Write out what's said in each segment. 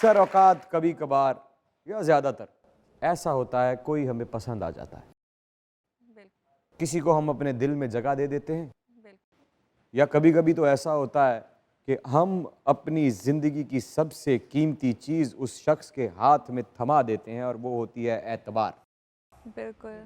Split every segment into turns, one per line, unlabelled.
अक्सर औकात कभी कभार या ज़्यादातर ऐसा होता है कोई हमें पसंद आ जाता है, किसी को हम अपने दिल में जगह दे देते हैं, या कभी कभी तो ऐसा होता है कि हम अपनी ज़िंदगी की सबसे कीमती चीज़ उस शख्स के हाथ में थमा देते हैं और वो होती है एतबार।
बिल्कुल।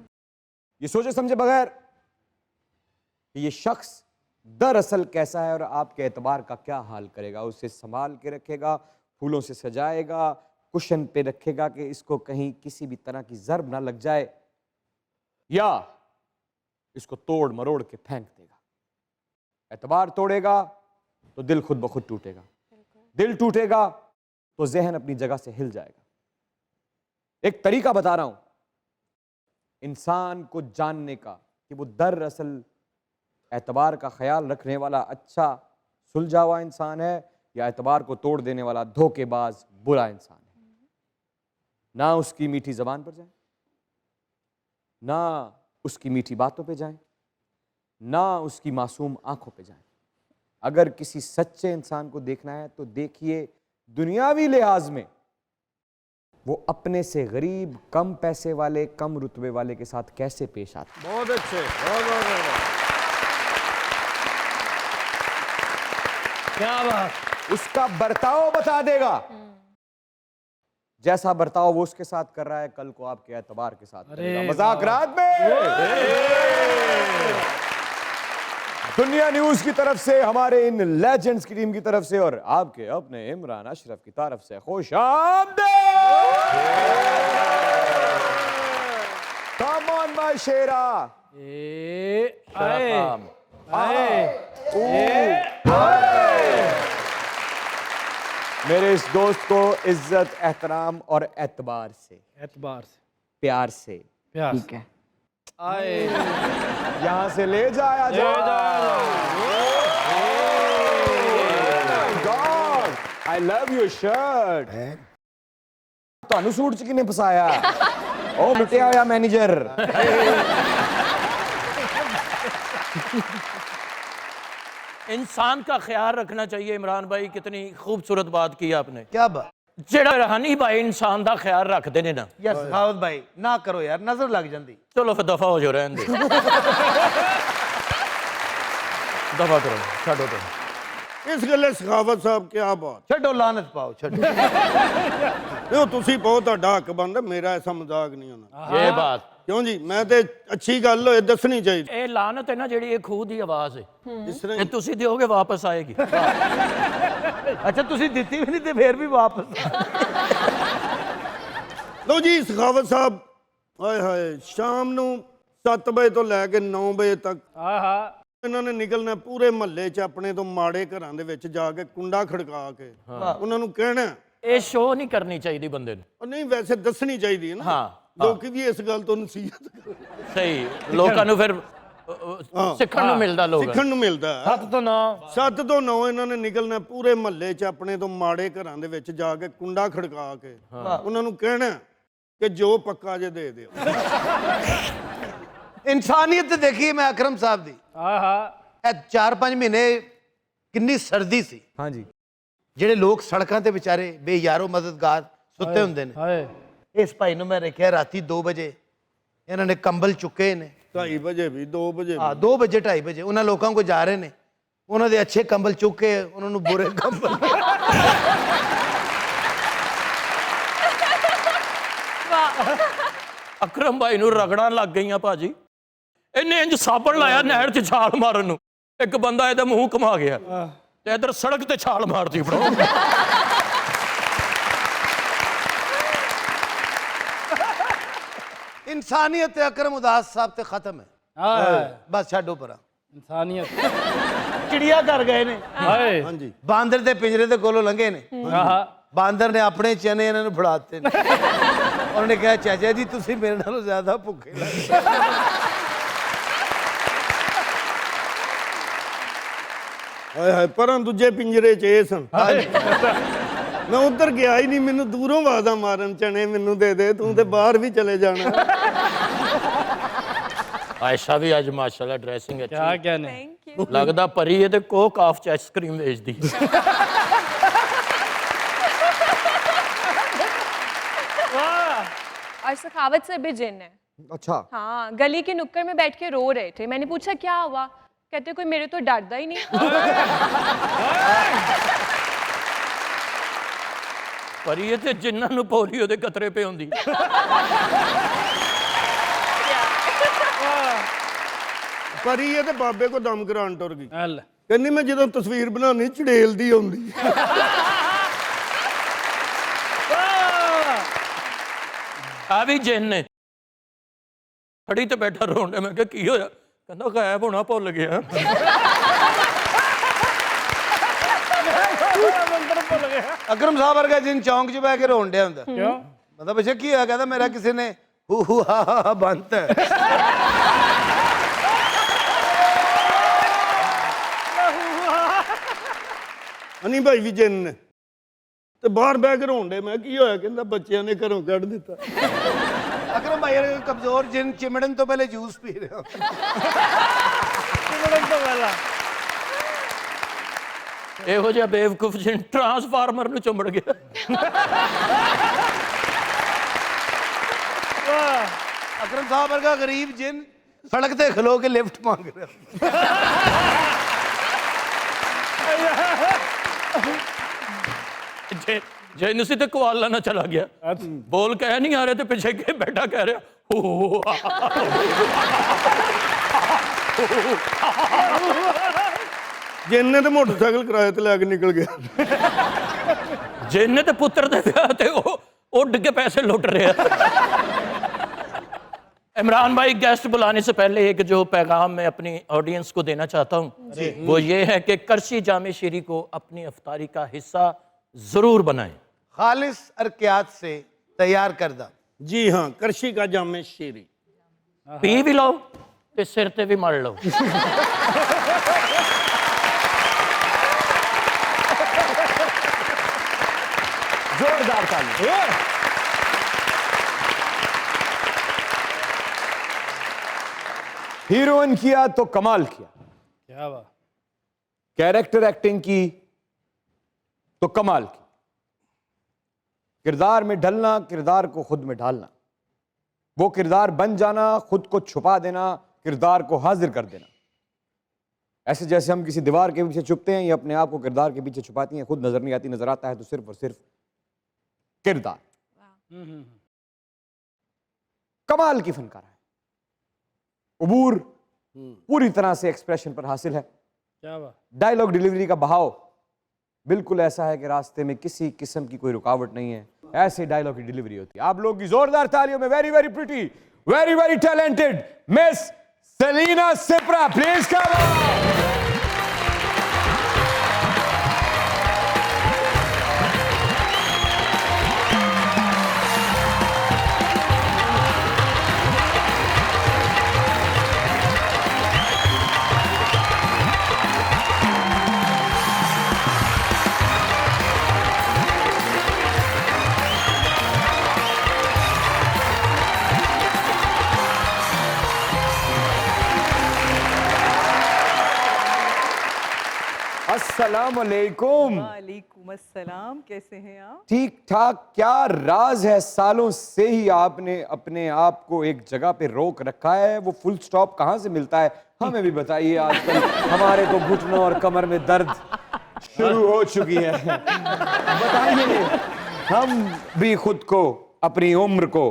ये सोचे समझे बगैर कि ये शख्स दरअसल कैसा है और आपके एतबार का क्या हाल करेगा, उसे संभाल के रखेगा, फूलों से सजाएगा, कुशन पे रखेगा कि इसको कहीं किसी भी तरह की ज़र्ब ना लग जाए, या इसको तोड़ मरोड़ के फेंक देगा। एतबार तोड़ेगा तो दिल खुद ब खुद टूटेगा, दिल टूटेगा तो जहन अपनी जगह से हिल जाएगा। एक तरीका बता रहा हूं इंसान को जानने का कि वो दरअसल एतबार का ख्याल रखने वाला अच्छा सुलझा हुआ इंसान है या एतबार को तोड़ देने वाला धोखेबाज बुरा इंसान है। ना उसकी मीठी जबान पर जाए, ना उसकी मीठी बातों पे जाएं, ना उसकी मासूम आंखों पे जाएं। अगर किसी सच्चे इंसान को देखना है तो देखिए दुनियावी लिहाज में वो अपने से गरीब, कम पैसे वाले, कम रुतबे वाले के साथ कैसे पेश आता है।
बहुत अच्छे, बहुत
क्या बात।
उसका बर्ताव बता देगा, जैसा बर्ताव वो उसके साथ कर रहा है कल को आपके एतबार के साथ करेगा। मजाक रात में दुनिया न्यूज की तरफ से, हमारे इन लेजेंड्स की टीम की तरफ से और आपके अपने इमरान अशरफ की तरफ से खुश आमदीद। कम ऑन माय शेरा। मेरे इस दोस्त को इज्जत, एहतराम और एतबार से, प्यार से,
ठीक है,
यहां से ले जाया God I love your shirt. ਤੁਹਾਨੂੰ सूट च किने फसाया? ओ लुटिया होया मैनेजर।
इंसान का ख्याल रखना चाहिए। इमरान भाई कितनी खूबसूरत बात की आपने।
क्या बात।
जेड़ा रहानी भाई इंसान का ख्याल रखते ने ना
यार सखावत भाई ना करो यार, नजर लग जाती।
चलो फिर दफा हो जाओ, रहने दे। दफा करो, छोड़ो तो
इस गले सखावत साहब क्या बात।
छो लानत पाओ, छो
नहीं तुसी बहुत ਤੁਹਾਡਾ हक बनता, मेरा ऐसा मजाक नहीं होना।
ये बात
क्यों जी, मैं ते अच्छी गल होए दसनी चाहिए।
ਇਹ ਲਾਨਤ ਹੈ ਨਾ ਜਿਹੜੀ ਇਹ ਖੂਹ ਦੀ ਆਵਾਜ਼ ਹੈ,
इस तरह
ਇਹ ਤੁਸੀਂ ਦਿਓਗੇ ਵਾਪਸ ਆਏਗੀ।
अच्छा तुसी दिती भी नहीं ते फिर भी वापस।
लो जी सखावत साहब, हाय हाय शाम ਨੂੰ 7 ਵਜੇ ਤੋਂ ਲੈ ਕੇ 9 ਵਜੇ ਤੱਕ ਇਹਨਾਂ ਨੇ ਨਿਕਲਣਾ ਪੂਰੇ ਮਹੱਲੇ 'ਚ ਆਪਣੇ ਤੋਂ ਮਾੜੇ ਘਰਾਂ ਦੇ ਵਿੱਚ ਜਾ ਕੇ ਕੁੰਡਾ ਖੜਕਾ ਕੇ ਉਹਨਾਂ ਨੂੰ ਕਹਿਣਾ
ਇਹ ਸ਼ੋਅ ਨਹੀਂ ਕਰਨੀ ਚਾਹੀਦੀ ਬੰਦੇ ਨੂੰ।
ਉਹ ਨਹੀਂ ਵੈਸੇ ਦੱਸਣੀ ਚਾਹੀਦੀ ਹੈ ਨਾ।
ਹਾਂ
ਲੋਕੀ ਵੀ ਇਸ ਗੱਲ ਤੋਂ ਨਸੀਹਤ ਕਰਨ।
ਸਹੀ, ਲੋਕਾਂ ਨੂੰ ਫਿਰ ਸਿੱਖਣ ਨੂੰ ਮਿਲਦਾ, ਲੋਕ
ਸਿੱਖਣ ਨੂੰ ਮਿਲਦਾ।
7 ਤੋਂ 9
7 ਤੋਂ 9 ਇਹਨਾਂ ਨੇ ਨਿਕਲਣਾ ਪੂਰੇ ਮਹੱਲੇ 'ਚ ਆਪਣੇ ਤੋਂ ਮਾੜੇ ਘਰਾਂ ਦੇ ਵਿੱਚ ਜਾ ਕੇ ਕੁੰਡਾ ਖੜਕਾ ਕੇ ਉਹਨਾਂ ਨੂੰ ਕਹਿਣਾ ਕਿ ਜੋ ਪੱਕਾ ਜੇ ਦੇ ਦਿਓ।
इंसानियत देखिए मैं अकरम साहब दी। 4-5 महीने किन्नी सर्दी सी।
हाँ जी,
ਜਿਹੜੇ ਲੋਕ ਸੜਕਾਂ ਤੇ ਵਿਚਾਰੇ ਬੇਯਾਰੋ ਮਦਦਗਾਰ ਸੁੱਤੇ ਹੁੰਦੇ ਨੇ, ਇਸ ਭਾਈ ਨੂੰ ਮੈਂ ਰੱਖਿਆ ਰਾਤੀ 2 ਵਜੇ ਇਹਨਾਂ ਨੇ ਕੰਬਲ ਚੁੱਕੇ ਨੇ।
2:30 ਵਜੇ ਵੀ 2 ਵਜੇ
ਹਾਂ 2 ਵਜੇ 2:30 ਵਜੇ ਉਹਨਾਂ ਲੋਕਾਂ ਕੋ ਜਾ ਰਹੇ ਨੇ, ਉਹਨਾਂ ਦੇ ਅੱਛੇ ਕੰਬਲ ਚੁੱਕ ਕੇ ਉਹਨਾਂ ਨੂੰ ਬੁਰੇ ਕੰਬਲ।
ਅਕਰਮ ਭਾਈ ਨੂੰ ਰਗੜਾਂ ਲੱਗ ਗਈਆਂ ਭਾਜੀ। ਇਹਨੇ ਇੰਜ ਸਾਬਣ ਲਾਇਆ ਨਹਿਰ 'ਚ ਛਾਲ ਮਾਰਨ ਨੂੰ, ਇੱਕ ਬੰਦਾ ਇਹਦਾ ਮੂੰਹ ਘੁਮਾ ਗਿਆ ਤੇ ਇਧਰ ਸੜਕ ਤੇ ਛਾਲ ਮਾਰਦੀ ਬੜੋ।
इंसानियत अकरम उदास साहब ते खत्म है। बस छाडो परा
इंसानियत।
चिड़िया घर गए ने,
हाँ जी
बांदर दे पिंजरे दे कोलों लंघे ने। बांदर ने अपने चने इन्हां नूं फड़ाते ने। उन्होंने कहा चाचा जी तुसी मेरे नालों ज्यादा भुखे लगदे।
ਹਾਏ ਹਾਏ ਪਰਾਂ ਦੂਜੇ ਪਿੰਜਰੇ 'ਚ ਇਹ ਸਨ। ਮੈਂ ਉੱਧਰ ਗਿਆ ਹੀ ਨਹੀਂ, ਮੈਨੂੰ ਦੂਰੋਂ ਆਵਾਜ਼ਾਂ ਮਾਰਨ ਚਣੇ ਮੈਨੂੰ ਦੇ ਦੇ, ਤੂੰ ਤੇ ਬਾਹਰ ਵੀ ਚਲੇ ਜਾਣਾ।
ਆਇਸ਼ਾ ਵੀ ਅੱਜ ਮਾਸ਼ਾਅੱਲਾ ਡਰੈਸਿੰਗ ਅੱਛੀ
क्या कहने। Thank you.
ਲੱਗਦਾ ਪਰੀ ਹੈ ਤੇ ਕੋਕ ਆਫ ਚ ਆਈਸਕ੍ਰੀਮ ਵੇਚਦੀ।
और सखावत सर भी जिन है।
अच्छा,
हाँ, गली के नुक्कड़ में बैठ के रो रहे थे। मैंने पूछा क्या हुआ, कहते कोई मेरे तो डरदा ही नहीं।
पर ये ते जिन्हां नूं पोलियो दे खतरे पे हुंदी।
ਪਰੀ ਇਹ ਤੇ ਬਾਬੇ ਕੋ ਦਮ ਕਰਾਉਣ ਟੁਰ ਗਈ ਕਹਿੰਦੀ ਮੈਂ ਜਦੋਂ ਤਸਵੀਰ ਬਣਾਉਣੀ ਚੜੇਲ ਦੀ ਆਉਂਦੀ
ਆ ਵੀ ਜਿੰਨ ਨੇ ਖੜੀ ਤੇ ਬੈਠਾ ਰੋਣ ਡਿਆ। ਮੈਂ ਕਿਹਾ ਕੀ ਹੋਇਆ? ਕਹਿੰਦਾ ਗਾਇਬ ਹੋਣਾ ਭੁੱਲ ਗਿਆ।
ਅਕਰਮ ਸਾਹਿਬ ਵਰਗਾ ਜਿਨ ਚੌਂਕ 'ਚ ਬਹਿ ਕੇ ਰੋਣ ਡਿਆ ਹੁੰਦਾ। ਕਿਉਂ? ਮਤਲਬ ਅੱਛਾ ਕੀ ਹੋਇਆ? ਕਹਿੰਦਾ ਮੇਰਾ ਕਿਸੇ ਨੇ ਹੂ ਹੂ ਹਾ ਹਾ ਬੰਦ ਹੈ।
ਹਨੀ ਭਾਈ ਵੀ ਜਿੰਨ ਨੇ ਤੇ ਬਾਹਰ ਬਹਿ ਕੇ ਰੋਣ ਡੇ। ਮੈਂ ਕੀ ਹੋਇਆ? ਕਹਿੰਦਾ ਬੱਚਿਆਂ ਨੇ ਘਰੋਂ ਕੱਢ ਦਿੱਤਾ।
ਅਕਰਮ ਭਾਈ ਵਰਗਾ ਕਮਜ਼ੋਰ ਜਿਨ ਚਿਮੜਨ ਤੋਂ ਪਹਿਲੇ ਜੂਸ ਪੀ ਰਿਹਾ।
ਇਹੋ ਜਿਹਾ ਬੇਵਕੂਫ ਜਿਨ ਟਰਾਂਸਫਾਰਮਰ ਨੂੰ ਚੁੰਮੜ ਗਿਆ।
ਅਕਰਮ ਸਾਹਿਬ ਵਰਗਾ ਗਰੀਬ ਜਿਨ ਸੜਕ ਤੇ ਖਲੋ ਕੇ ਲਿਫਟ ਮੰਗ ਰਿਹਾ।
ਜਿੰਨ ਸੀ ਤੇ ਕੁਆਲਾ ਨਾ ਚਲਾ ਗਿਆ। ਬੋਲ ਕਹਿ ਨਹੀਂ ਆ ਰਿਹਾ ਤੇ ਪਿੱਛੇ ਕੇ ਬੈਠਾ ਕਹਿ ਰਿਹਾ ਹੋ।
ਜਿੰਨ ਨੇ ਤੇ ਮੋਟਰਸਾਈਕਲ ਕਿਰਾਏ ਤੇ ਲੈ ਕੇ ਨਿਕਲ ਗਿਆ।
ਜਿੰਨ ਤੇ ਪੁੱਤਰ ਦੇ ਵਿਆਹ ਤੇ ਉਹ ਉੱਡ के पैसे लुट रहे हैं। इमरान भाई, गेस्ट बुलाने से पहले एक जो पैगाम मैं अपनी ऑडियंस को देना चाहता हूँ वो ये है कि करशी जामे शीरी को अपनी अफ्तारी का हिस्सा जरूर बनाएं।
खालिस अरकियात से तैयार करदा।
जी हाँ, करशी का जामे शीरी
पी भी लो ते सिर ते भी मल लो।
जोरदार ताली। हीरोइन किया तो कमाल किया,
क्या बात।
कैरेक्टर एक्टिंग की तो कमाल की, किरदार में ढलना, किरदार को खुद में ढालना, वो किरदार बन जाना, खुद को छुपा देना, किरदार को हाजिर कर देना। ऐसे जैसे हम किसी दीवार के पीछे छुपते हैं, ये अपने आप को किरदार के पीछे छुपाती हैं, खुद नजर नहीं आती, नजर आता है तो सिर्फ और सिर्फ किरदार। कमाल की फनकार है, उबूर पूरी तरह से एक्सप्रेशन पर हासिल है।
क्या बात।
डायलॉग डिलीवरी का बहाव बिल्कुल ऐसा है कि रास्ते में किसी किस्म की कोई रुकावट नहीं है, ऐसे डायलॉग की डिलीवरी होती है। आप लोगों की जोरदार तालियों में very very pretty, very very talented miss Selina Sipra, please come on. अस्सलाम वालेकुम।
वालेकुम अस्सलाम, कैसे हैं आप?
ठीक ठाक। क्या राज है, सालों से ही आपने अपने आप को एक जगह पे रोक रखा है, वो फुल स्टॉप कहाँ से मिलता है हमें भी बताइए। आजकल हमारे तो घुटनों और कमर में दर्द शुरू हो चुकी है, बताइए। हम भी खुद को, अपनी उम्र को,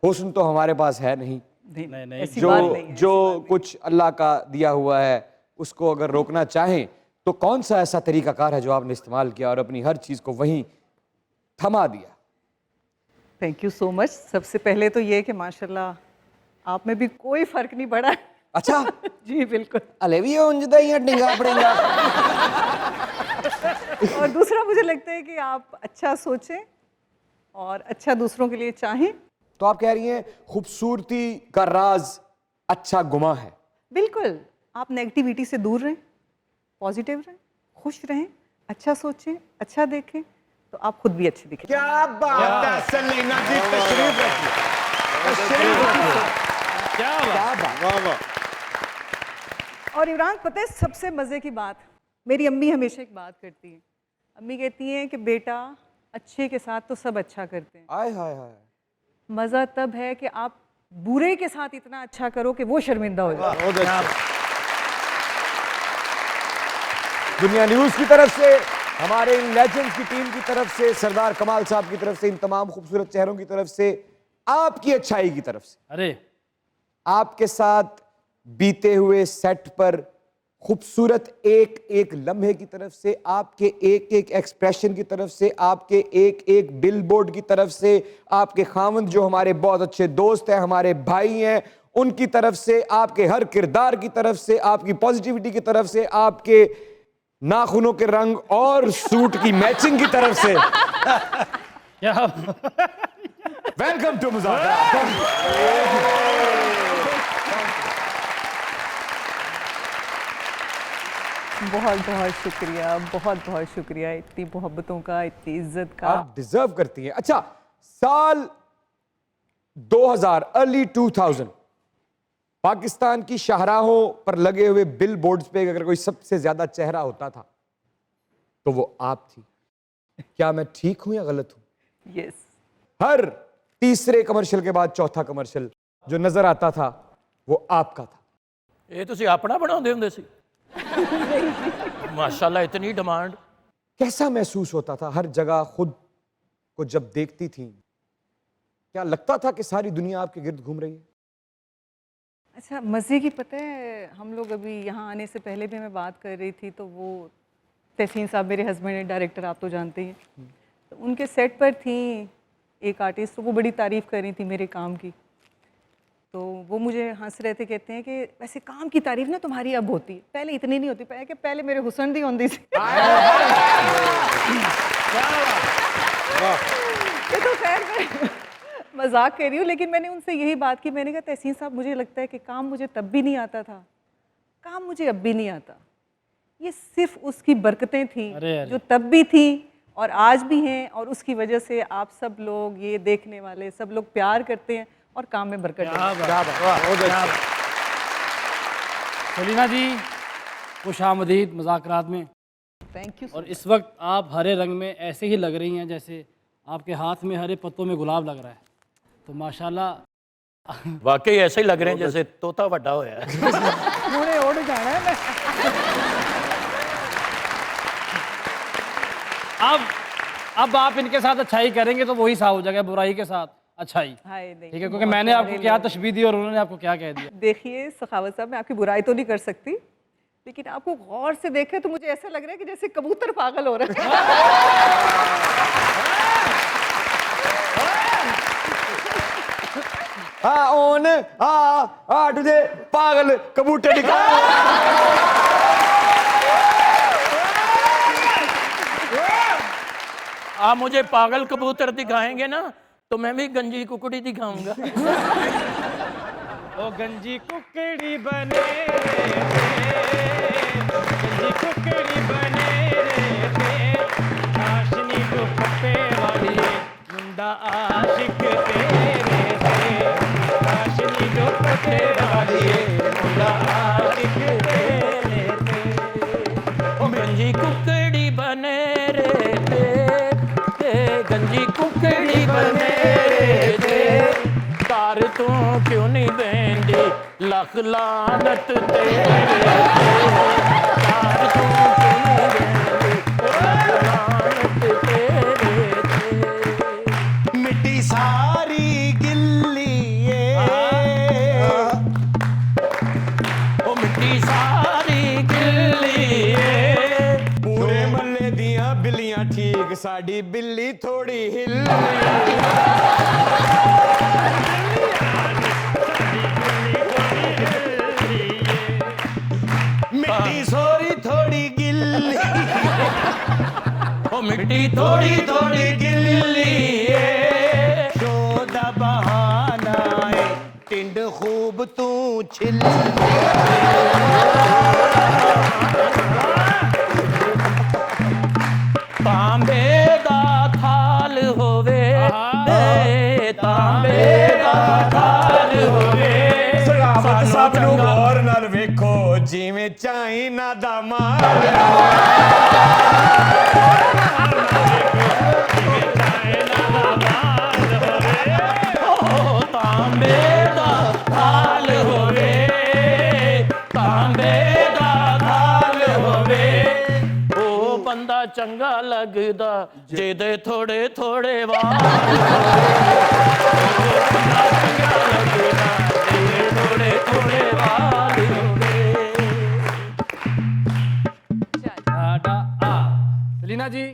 हुस्न तो हमारे पास है नहीं,
नहीं,
ऐसी बात नहीं है,
जो कुछ अल्लाह का दिया हुआ है उसको अगर रोकना चाहें तो कौन सा ऐसा तरीकाकार है जो आपने इस्तेमाल किया और अपनी हर चीज़ को वहीं थमा दिया?
Thank you so much. सबसे पहले तो ये कि माशाल्लाह आप में भी कोई फर्क नहीं पड़ा।
अच्छा
जी बिल्कुल।
अले भी उंजदा ही डिंगा पड़ेगा।
और दूसरा मुझे लगता है कि आप अच्छा सोचें और अच्छा दूसरों के लिए चाहें।
तो आप कह रही हैं खूबसूरती का राज अच्छा गुमा है।
बिल्कुल, आप नेगेटिविटी से दूर रहें, पॉजिटिव रहें, खुश रहें, अच्छा सोचें, अच्छा देखें तो आप खुद भी अच्छे दिखें।
क्या बात है सेलिना जी, तशरीफ रखिए, तशरीफ रखिए।
क्या बात।
वाह वाह।
और इमरान, पता है सबसे मज़े की बात, मेरी अम्मी हमेशा एक बात करती है। अम्मी कहती हैं कि बेटा अच्छे के साथ तो सब अच्छा करते हैं,
आय हाय हाय।
मज़ा तब है कि आप बुरे के साथ इतना अच्छा करो कि वो शर्मिंदा हो जाए।
बहुत अच्छा।
दुनिया न्यूज़ की तरफ से, हमारे इन लेजेंड्स की टीम की तरफ से, सरदार कमाल साहब की तरफ से, इन तमाम खूबसूरत चेहरों की तरफ से, आपकी अच्छाई की तरफ से,
अरे
आपके साथ बीते हुए सेट पर खूबसूरत एक एक लम्हे की तरफ से, आपके एक एक एक्सप्रेशन की तरफ से, आपके एक एक बिलबोर्ड की तरफ से, आपके खामंद जो हमारे बहुत अच्छे दोस्त हैं, हमारे भाई हैं, उनकी तरफ से, आपके हर किरदार की तरफ से, आपकी पॉजिटिविटी की तरफ से, आपके नाखूनों के रंग और सूट की मैचिंग की तरफ से,
क्या
वेलकम टू मुज़ाकरात।
बहुत बहुत शुक्रिया, बहुत बहुत शुक्रिया इतनी मोहब्बतों का, इतनी इज्जत का।
आप डिजर्व करती हैं। अच्छा, साल 2000 अर्ली 2000 पाकिस्तान की शाहराहों पर लगे हुए बिल बोर्ड्स पे अगर कोई सबसे ज्यादा चेहरा होता था तो वो आप थी। क्या मैं ठीक हूं या गलत हूं?
यस।
हर तीसरे कमर्शियल के बाद चौथा कमर्शियल जो नजर आता था वो आपका था।
ਇਹ ਤੁਸੀਂ ਆਪਣਾ ਬਣਾਉਂਦੇ ਹੁੰਦੇ ਸੀ माशाल्लाह इतनी डिमांड।
कैसा महसूस होता था हर जगह खुद को जब देखती थी? क्या लगता था कि सारी दुनिया आपके गिर्द घूम रही है?
अच्छा, मज़े की पता है, हम लोग अभी यहाँ आने से पहले भी मैं बात कर रही थी तो वो तहसीन साहब मेरे हस्बैंड हैं, डायरेक्टर, आप तो जानते हैं, तो उनके सेट पर थी एक आर्टिस्ट, तो वो बड़ी तारीफ़ कर रही थी मेरे काम की। तो वो मुझे हंस रहे थे, कहते हैं कि वैसे काम की तारीफ ना तुम्हारी अब होती है, पहले इतनी नहीं होती, पहले मेरे हुसन दी होती थी। ये तो खैर मैं मजाक कर रही हूँ, लेकिन मैंने उनसे यही बात की। मैंने कहा तहसीन साहब, मुझे लगता है कि काम मुझे तब भी नहीं आता था, काम मुझे अब भी नहीं आता, ये सिर्फ उसकी बरकतें थी जो तब भी थी और आज भी हैं, और उसकी वजह से आप सब लोग, ये देखने वाले सब लोग प्यार करते हैं और काम में बरकत है।
सलीना जी, खुश आमदीद मुज़ाकरात में।
Thank you.
और इस वक्त आप हरे रंग में ऐसे ही लग रही हैं जैसे आपके हाथ में हरे पत्तों में गुलाब लग रहा है, तो माशाल्लाह
वाकई ऐसे ही लग रहे हैं जैसे तोता बड़ा होया है।
मुझे उड़ जाना है।
अब आप इनके साथ अच्छाई करेंगे तो वही साफ हो जाएगा, बुराई के साथ अच्छाई। ठीक है, क्योंकि मैंने आपको क्या तशबीह दी और उन्होंने आपको क्या कह दिया।
देखिए सखावत साहब, मैं आपकी बुराई तो नहीं कर सकती, लेकिन आपको गौर से देखे तो मुझे ऐसा लग रहा है कि जैसे कबूतर पागल हो रहा है।
तुझे पागल कबूतर दिखा।
आप मुझे पागल कबूतर दिखाएंगे ना तो मैं भी गंजी कुकड़ी दिखाऊंगा।
ओ गंजी कुकड़ी बने रे, गंजी कुकड़ी बने रे, आशनी दुपट्टे वाली मुंडा आशिक तेरे से, आशनी दुपट्टे वाली मुंडा आशिक तेरे से।
ओ गंजी कुकड़ी बने रे ते, गंजी कुकड़ी बने रे, तार तू क्यों नहीं देंदी लख लानत तेरे, तार तू क्यों नहीं देंदी लख लानत तेरे।
मिट्टी सारी गिल्ली
ओ मिट्टी सारी गिल्ली
पूरे मल्ले दियां बिल्लियां ठीक, साडी बिल्ली थोड़ी हिल्ली।
मिट्टी सोरी थोड़ी गिल्ली,
ओ मिट्टी थोड़ी थोड़ी गिल्ली
शो दा बहाना है, टिंड खूब तू छिल्ली।
तांबे दा थाल होवे, तांबे दा थाल होवे,
सब नु गौर नाल वेखो जिवें चाइना दा माल।
ਤਾਂਬੇ ਦਾ ਥਾਲ ਹੋਵੇ, ਤਾਂਬੇ ਦਾ ਥਾਲ ਹੋਵੇ। ਉਹ ਬੰਦਾ ਚੰਗਾ ਲੱਗਦਾ ਜਿਹਦੇ ਥੋੜੇ ਥੋੜੇ ਵਾਲ ਬੰਦਾ ਚੰਗਾ ਲੱਗਦਾ ਜਿਹਦੇ ਥੋੜੇ ਥੋੜੇ ਵਾਲ ਹੋਵੇ।
टाटा आ सलीना जी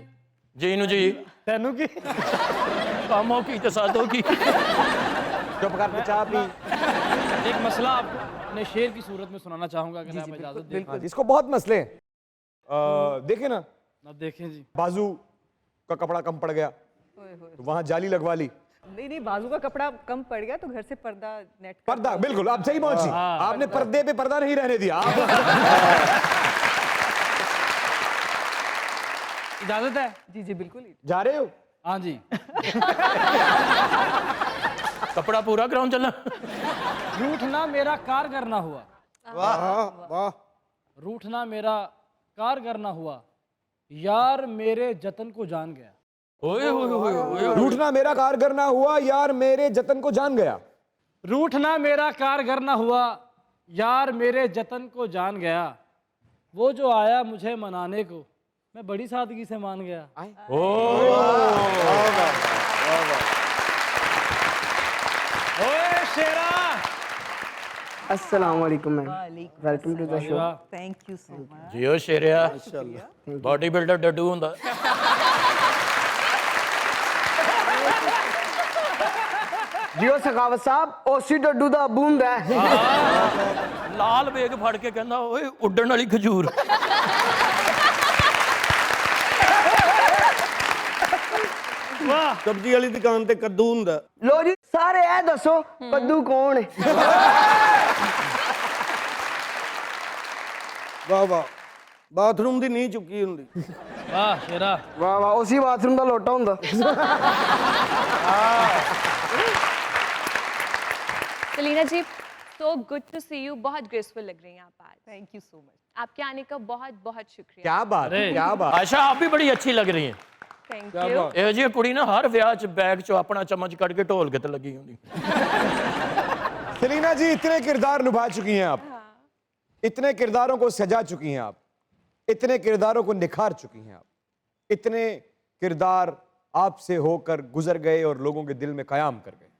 ਜੀ ਨੂੰ ਜੀ
तेनू की
ਕਾਮੋਂ ਕੀ ਤੇ ਸਾਧੋ ਕੀ।
चुप कर चाह पी।
एक मसला आपको अपने शेर की सूरत में सुनाना चाहूंगा अगर आप इजाजत दें।
हाँ जी, इसको बहुत मसले हैं। देखे ना,
अब देखें जी।
बाजू का कपड़ा कम पड़ गया तो वहां जाली लगवा ली।
नहीं नहीं, बाजू का कपड़ा कम पड़ गया तो घर से पर्दा नेट का
पर्दा, बिल्कुल आप सही पहुंची। आपने पर्दे पे पर्दा नहीं रहने दिया आप।
इजाजत है?
जी जी बिल्कुल।
जा रहे हो?
हाँ जी।
कपड़ा पूरा ग्राउंड चलना।
रूठना मेरा कारगर ना हुआ,
ਵਾਹ ਵਾਹ।
रूठना मेरा कारगर ना हुआ, यार मेरे जतन को जान गया।
ओए होए होए होए।
रूठना मेरा कारगर ना हुआ, यार मेरे जतन को जान गया।
रूठना मेरा कारगर ना हुआ, यार मेरे जतन को जान गया। वो जो आया मुझे मनाने को, मैं बड़ी सादगी से मान गया। ओए शेरा।
अस्सलाम वालेकुम ma'am, welcome to the show.
Thank you so much.
जियो शेरिया बॉडी बिल्डर डड्डू ਹੁੰਦਾ।
जियो सखावत साहब, ओसी डड्डू दा अबू हुंदा है।
ਲਾਲ ਵੇਗ ਫੜ ਕੇ ਕਹਿੰਦਾ ਓਏ ਉੱਡਣ ਵਾਲੀ ਖਜੂਰ।
सब्जी वाली दुकान ते कद्दू हुंदा।
लो जी सारे ए दसो कद्दू कौन है?
वाह वाह। बाथरूम दी नींह चुकी हुंदी।
वाह शेरा।
वाह वाह, उसी बाथरूम दा लोटा हुंदा।
सलीना जी, so good to see you, बहुत ग्रेसफुल लग रही हैं आप आज।
Thank you so much.
आपके आने का बहुत बहुत शुक्रिया।
क्या बात है, क्या बात।
आयशा आप भी बड़ी अच्छी लग रही हैं।
Thank you.
ਇਹੋ ਜਿਹੀ ਕੁੜੀ ਨਾ ਹਰ ਵਿਆਹ 'ਚ ਬੈਗ 'ਚੋਂ ਆਪਣਾ ਚਮਚ ਕੱਢ ਕੇ ਢੋਲ ਕੇ ਤੇ ਲੱਗੀ ਹੁੰਦੀ।
सलीना जी इतने किरदार निभा चुकी हैं आप, इतने किरदारों को सजा चुकी हैं आप, इतने किरदारों को निखार चुकी हैं आप, इतने किरदार आपसे होकर गुजर गए और लोगों के दिल में कयाम कर गए।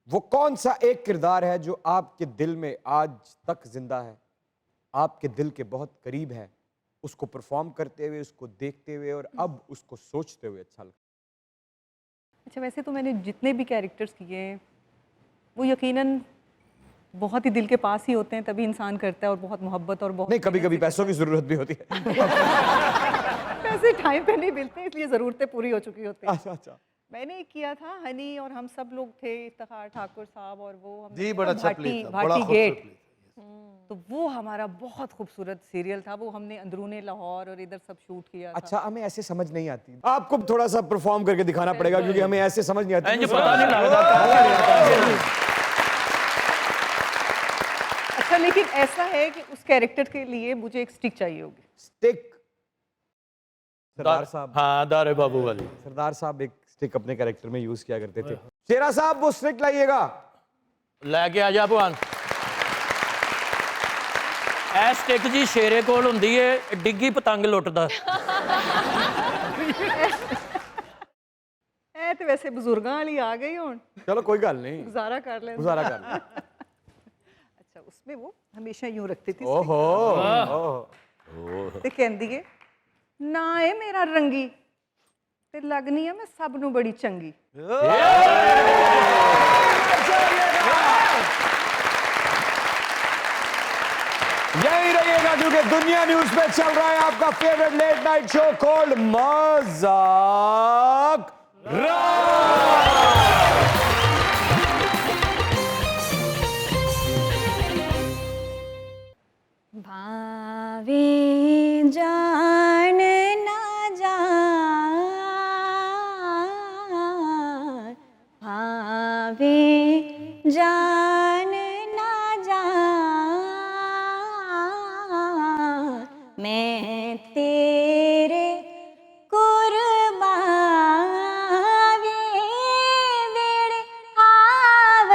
वो कौन सा एक किरदार है जो आपके दिल में आज तक जिंदा है, आपके दिल के बहुत करीब है, उसको परफॉर्म करते हुए, उसको देखते हुए और अब उसको सोचते हुए अच्छा लगता है?
अच्छा, वैसे तो मैंने जितने भी कैरेक्टर्स किए हैं वो यकीनन बहुत ही दिल के पास ही होते हैं, तभी इंसान करता है, और बहुत मोहब्बत और बहुत
नहीं, कभी कभी पैसों की जरूरत भी होती है।
पैसे टाइम पे नहीं मिलते, इसलिए ज़रूरतें पूरी हो चुकी होती हैं।
अच्छा अच्छा।
मैंने एक किया था हनी, और हम सब लोग थे, इफ्तिखार ठाकुर साहब और वो, हमने
जी
किया
बड़ा
था
अच्छा प्ले था, बड़ा
भाटी
खूबसूरत
गेट।
प्ले था।
तो वो हमारा बहुत खूबसूरत सीरियल था, वो हमने अंदरूने लाहौर और इधर सब शूट किया था।
अच्छा, हमें ऐसे समझ नहीं आती, आपको थोड़ा सा परफॉर्म करके दिखाना पड़ेगा क्योंकि हमें ऐसे समझ नहीं आती।
ਇੰਜ ਪਤਾ ਨਹੀਂ ਲੱਗਦਾ।
अच्छा, लेकिन ऐसा है कि उस कैरेक्टर के लिए मुझे एक स्टिक चाहिए होगी।
स्टिक, सरदार साहब,
हाँ दारे बाबू वाली।
सरदार साहब एक स्टिक अपने कैरेक्टर में यूज किया करते थे। शेरा साहब वो स्टिक लाइएगा।
लेके आ जा भगवान। ਇਹ ਸਟਿਕ ਜੀ ਸ਼ੇਰੇ ਕੋਲ ਹੁੰਦੀ ਏ, ਡਿੱਗੀ ਪਤੰਗ ਲੁੱਟਦਾ।
ऐ तो वैसे बुजुर्गां वाली आ गई हुण,
चलो कोई गल नहीं,
गुजारा कर ले।
गुजारा कर ले।
अच्छा, उसमें वो हमेशा यूं रखती थी
ओहो, ओहो।
ते कहंदी है ना है मेरा रंगी ते लगनी है मैं सब नू बड़ी चंगी।
यही रहिएगा क्योंकि दुनिया न्यूज पे चल रहा है आपका favourite late night show called मजाक
भावे जान ना जान, भावे जान ना जान, मैं तेरे कुर्बान वे वेड़े आव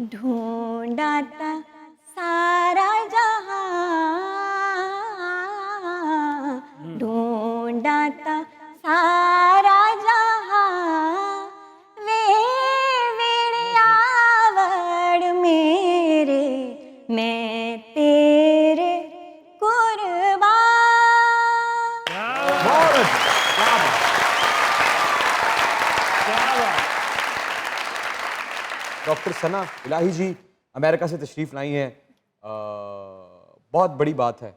ढूंढा था सारा जहां, ढूंढा था सारा जहां, वे विड़ियावड़ मेरे, मैं तेरे कुर्बान।
डॉक्टर सना इलाही जी अमेरिका से तशरीफ़ लाई हैं। बहुत बड़ी बात है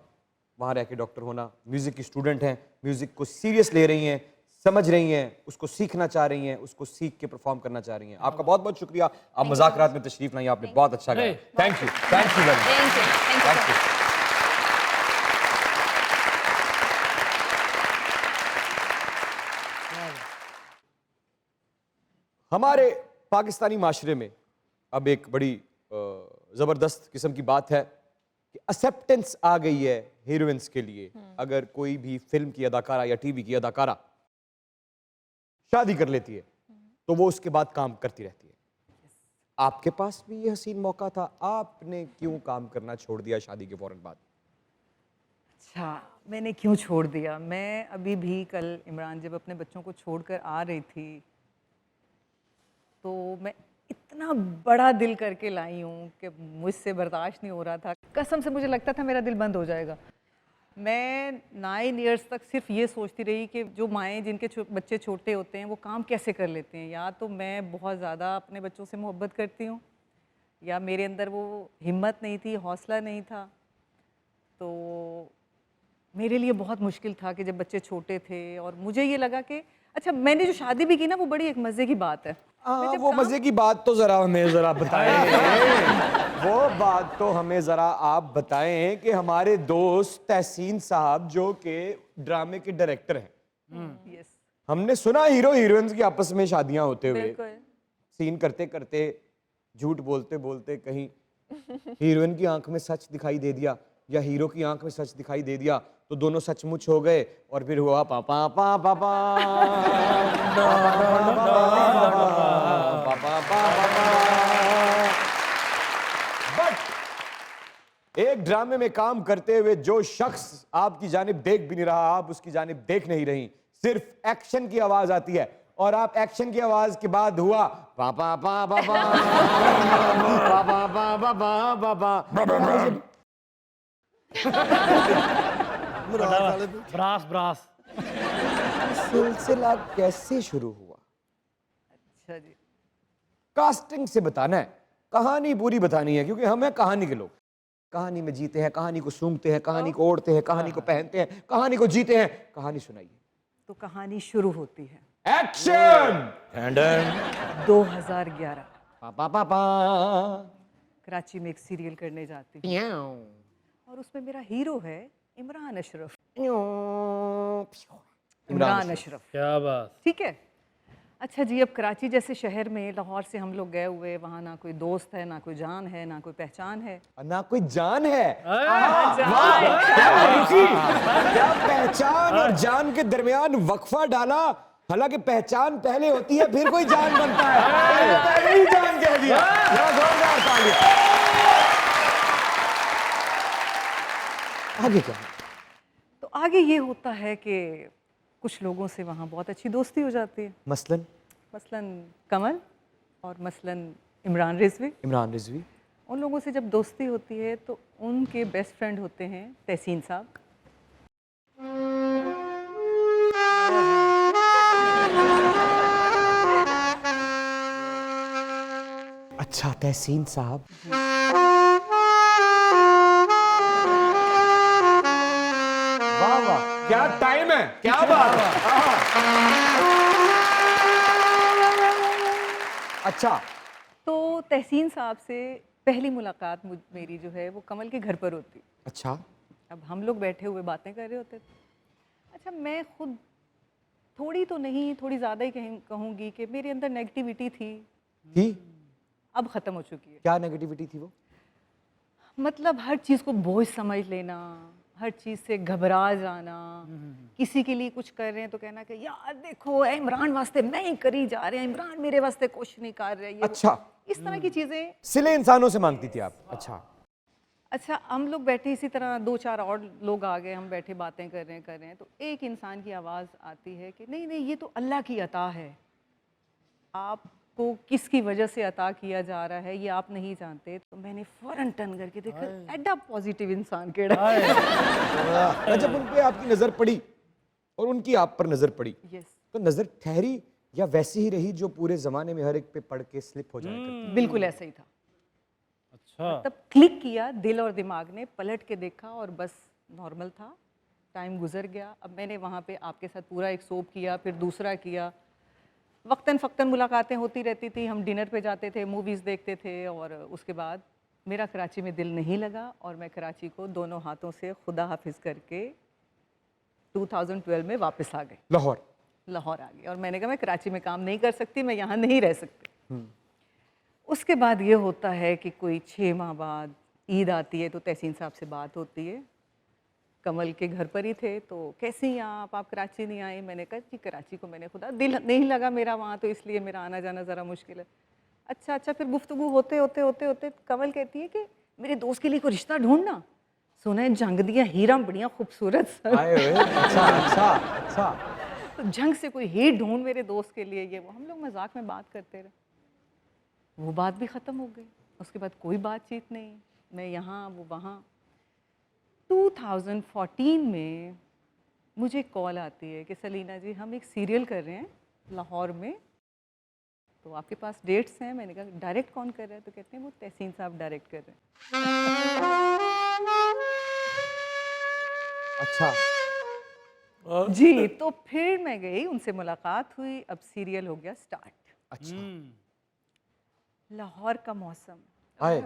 वहाँ रह के डॉक्टर होना। म्यूज़िक की स्टूडेंट हैं, म्यूज़िक को सीरियस ले रही हैं, समझ रही हैं, उसको सीखना चाह रही हैं, उसको सीख के परफॉर्म करना चाह रही हैं। आपका बहुत बहुत शुक्रिया, आप मज़ाकरात में तशरीफ़ लाई, आपने बहुत अच्छा गाया। Thank you very much. Thank you. हमारे पाकिस्तानी माशरे में अब एक बड़ी ज़बरदस्त किस्म की बात है कि एक्सेप्टेंस आ गई है हीरोइंस के लिए। अगर कोई भी फिल्म की अदाकारा या टीवी की अदाकारा शादी कर लेती है तो वो उसके बाद काम करती रहती है। आपके पास भी ये हसीन मौका था, आपने क्यों काम करना छोड़ दिया शादी के फौरन बाद?
अच्छा, मैंने क्यों छोड़ दिया? मैं अभी भी कल इमरान जब अपने बच्चों को छोड़कर आ रही थी तो मैं इतना बड़ा दिल करके लाई हूँ कि मुझसे बर्दाश्त नहीं हो रहा था। कसम से मुझे लगता था मेरा दिल बंद हो जाएगा। मैं 9 इयर्स तक सिर्फ ये सोचती रही कि जो माएँ जिनके बच्चे छोटे होते हैं वो काम कैसे कर लेते हैं। या तो मैं बहुत ज़्यादा अपने बच्चों से मोहब्बत करती हूँ या मेरे अंदर वो हिम्मत नहीं थी, हौसला नहीं था। तो मेरे लिए बहुत मुश्किल था कि जब बच्चे छोटे थे और मुझे ये लगा कि अच्छा, मैंने जो शादी भी की ना वो बड़ी एक मज़े की बात है।
वो मजे की बात तो जरा हमें जरा बताएं। वो बात तो हमें जरा आप बताएं कि हमारे दोस्त तहसीन साहब जो के ड्रामे के डायरेक्टर हैं,
यस,
हमने सुना हीरो हीरोइंस की आपस में शादियां होते हुए,
बिल्कुल।
सीन करते करते झूठ बोलते बोलते कहीं हीरोइन की आंख में सच दिखाई दे दिया या हीरो की आंख में सच दिखाई दे दिया तो दोनों सचमुच हो गए और फिर हुआ पापा पापा पापा बट एक ड्रामे में काम करते हुए जो शख्स आपकी जानिब देख भी नहीं रहा, आप उसकी जानिब देख नहीं रही, सिर्फ एक्शन की आवाज आती है और आप एक्शन की आवाज के बाद हुआ पापा पापा पापा पापा पापा
ब्रास ब्रास।
सिलसिला कैसे शुरू हुआ?
अच्छा जी,
कास्टिंग से बताना है, कहानी पूरी बतानी है क्योंकि हम हैं कहानी के लोग। कहानी में जीते हैं, कहानी को सूंघते हैं, कहानी को ओढ़ते हैं, कहानी को पहनते हैं, कहानी को जीते हैं। कहानी सुनाइए।
तो कहानी शुरू होती है
एक्शन।
2011
पापा पापा
कराची में एक सीरियल करने जाती हूँ और उसमें मेरा हीरो है इमरान अशरफ। इमरान अशरफ,
क्या बात।
ठीक है। अच्छा जी, अब कराची जैसे शहर में लाहौर से हम लोग गए हुए, वहाँ ना कोई दोस्त है, ना कोई जान है, ना कोई पहचान है।
ना कोई जान है।
जान।
क्या पहचान और जान के दरमियान वक्फा डाला, हालांकि पहचान पहले होती है फिर कोई जान बनता है। पहले ही जान कह दिया। जोरदार तालियां। आगे क्या?
तो आगे ये होता है कि कुछ लोगों से वहाँ बहुत अच्छी दोस्ती हो जाती है। मसलन कमल और मसलन इमरान रिजवी।
इमरान रिजवी।
उन लोगों से जब दोस्ती होती है तो उनके बेस्ट फ्रेंड होते हैं तहसीन साहब।
अच्छा, तहसीन साहब। वाह वाह, क्या टाइम है, क्या बात है। अच्छा,
तो तहसीन साहब से पहली मुलाकात मेरी जो है वो कमल के घर पर होती।
अच्छा।
अब हम लोग बैठे हुए बातें कर रहे होते थे। अच्छा, मैं खुद थोड़ी तो नहीं, थोड़ी ज़्यादा ही कहूँगी कि मेरे अंदर नेगेटिविटी थी, अब ख़त्म हो चुकी है।
क्या नेगेटिविटी थी वो?
मतलब हर चीज़ को बोझ समझ लेना, हर चीज़ से घबरा जाना, किसी के लिए कुछ कर रहे हैं तो कहना कि यार देखो इमरान वास्ते मैं ही करी जा रहे हैं, इमरान मेरे वास्ते कुछ नहीं कर रहे।
अच्छा,
इस तरह की चीज़ें।
सिले इंसानों से मांगती थी आप?
अच्छा, हम लोग बैठे इसी तरह 2-4 और लोग आ गए, हम बैठे बातें कर रहे हैं तो एक इंसान की आवाज़ आती है कि नहीं नहीं, ये तो अल्लाह की अता है, आपको किसकी वजह से अता किया जा रहा है ये आप नहीं जानते। तो मैंने फ़ौरन टर्न करके देखा, एडा पॉजिटिव इंसान केड़ा है।
जब उन पे आपकी नजर पड़ी और उनकी आप पर नजर पड़ी,
यस,
तो नजर ठहरी या वैसी ही रही जो पूरे जमाने में हर एक पे पढ़ के स्लिप हो जाया करती?
बिल्कुल ऐसा ही था।
अच्छा,
तब क्लिक किया दिल और दिमाग ने, पलट के देखा और बस नॉर्मल था। टाइम गुजर गया। अब मैंने वहाँ पे आपके साथ पूरा एक सोप किया, फिर दूसरा किया, वक्तन फ़क्तन मुलाकातें होती रहती थी, हम डिनर पे जाते थे, मूवीज़ देखते थे। और उसके बाद मेरा कराची में दिल नहीं लगा और मैं कराची को दोनों हाथों से खुदा हाफिज़ करके 2012 में वापस आ गई, लाहौर आ गई। और मैंने कहा मैं कराची में काम नहीं कर सकती, मैं यहाँ नहीं रह सकती। उसके बाद ये होता है कि कोई 6 माह बाद ईद आती है तो तहसीन साहब से बात होती है, कमल के घर पर ही थे, तो कैसी हैं आप कराची नहीं आए? मैंने कहा जी कराची को मैंने खुदा दिल नहीं लगा मेरा वहाँ, तो इसलिए मेरा आना जाना ज़रा मुश्किल है। अच्छा, फिर गुफ्तगू होते होते कमल कहती है कि मेरे दोस्त के लिए कोई रिश्ता ढूंढना, सुना है जंग दिया हीरा बढ़िया खूबसूरत सर।
अच्छा।
तो जंग से कोई हीर ढूंढ मेरे दोस्त के लिए, ये वो। हम लोग मजाक में बात करते रहे, वो बात भी ख़त्म हो गई। उसके बाद कोई बातचीत नहीं, मैं यहाँ वो वहाँ। 2014 में मुझे कॉल आती है कि सलीना जी हम एक सीरियल कर रहे हैं लाहौर में, तो आपके पास डेट्स हैं? मैंने कहा डायरेक्ट कौन कर रहा है? तो कहते हैं वो तहसीन साहब डायरेक्ट कर रहे हैं।
अच्छा
जी, तो फिर मैं गई, उनसे मुलाकात हुई, अब सीरियल हो गया स्टार्ट।
अच्छा।
लाहौर का मौसम,
आए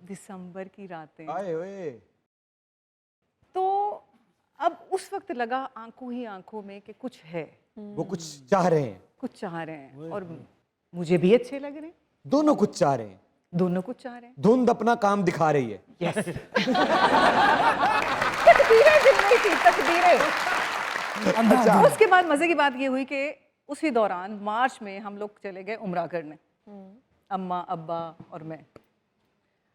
दिसंबर की रातें।
आए ओए।
तो अब उस वक्त लगा आंखों ही आंखों में कि कुछ है,
वो कुछ चाह रहे हैं,
कुछ चाह रहे हैं और मुझे भी अच्छे लग रहे हैं।
दोनों कुछ चाह रहे हैं,
दोनों कुछ चाह रहे हैं।
धुंध अपना काम दिखा रही है।
यस। तकदीरें दिल में थी, तकदीरें।
अच्छा।
उसके बाद मजे की बात ये हुई कि उसी दौरान मार्च में हम लोग चले गए उम्रा करने, अम्मा अब्बा और मैं।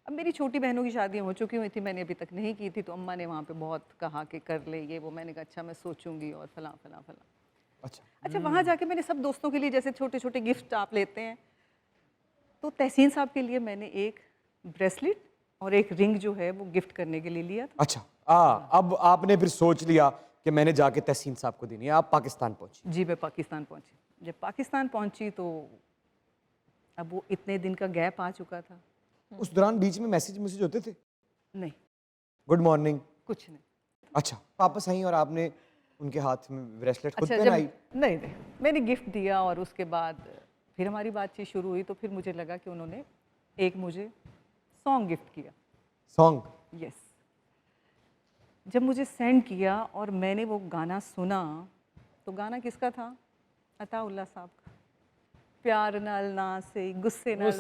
अब मेरी छोटी बहनों की शादियाँ हो चुकी हुई थी, मैंने अभी तक नहीं की थी, तो अम्मा ने वहाँ पे बहुत कहा कि कर ले ये वो। मैंने कहा अच्छा मैं सोचूंगी और फलां फलां फलां। अच्छा, वहाँ जाके मैंने सब दोस्तों के लिए जैसे छोटे छोटे गिफ्ट आप लेते हैं, तो तहसीन साहब के लिए मैंने एक ब्रेसलेट और एक रिंग जो है वो गिफ्ट करने के लिए लिया था।
अच्छा, अब आपने फिर सोच लिया कि मैंने जाके तहसीन साहब को देनी है। आप पाकिस्तान पहुंची?
जी, मैं पाकिस्तान पहुंची। जब पाकिस्तान पहुंची तो अब वो इतने दिन का गैप आ चुका था।
उस दौरान बीच में मैसेज होते थे?
नहीं,
गुड मॉर्निंग
कुछ नहीं।
अच्छा, वापस आई और आपने उनके हाथ में ब्रेसलेट खुद
अच्छा,
पहनाई?
नहीं, मैंने गिफ्ट दिया और उसके बाद फिर हमारी बातचीत शुरू हुई। तो फिर मुझे लगा कि उन्होंने एक मुझे सॉन्ग गिफ्ट किया।
सॉन्ग?
यस। जब मुझे सेंड किया और मैंने वो गाना सुना, तो गाना किसका था? अताउल्लाह साहब का, प्यार नाल ना से गुस्से नाल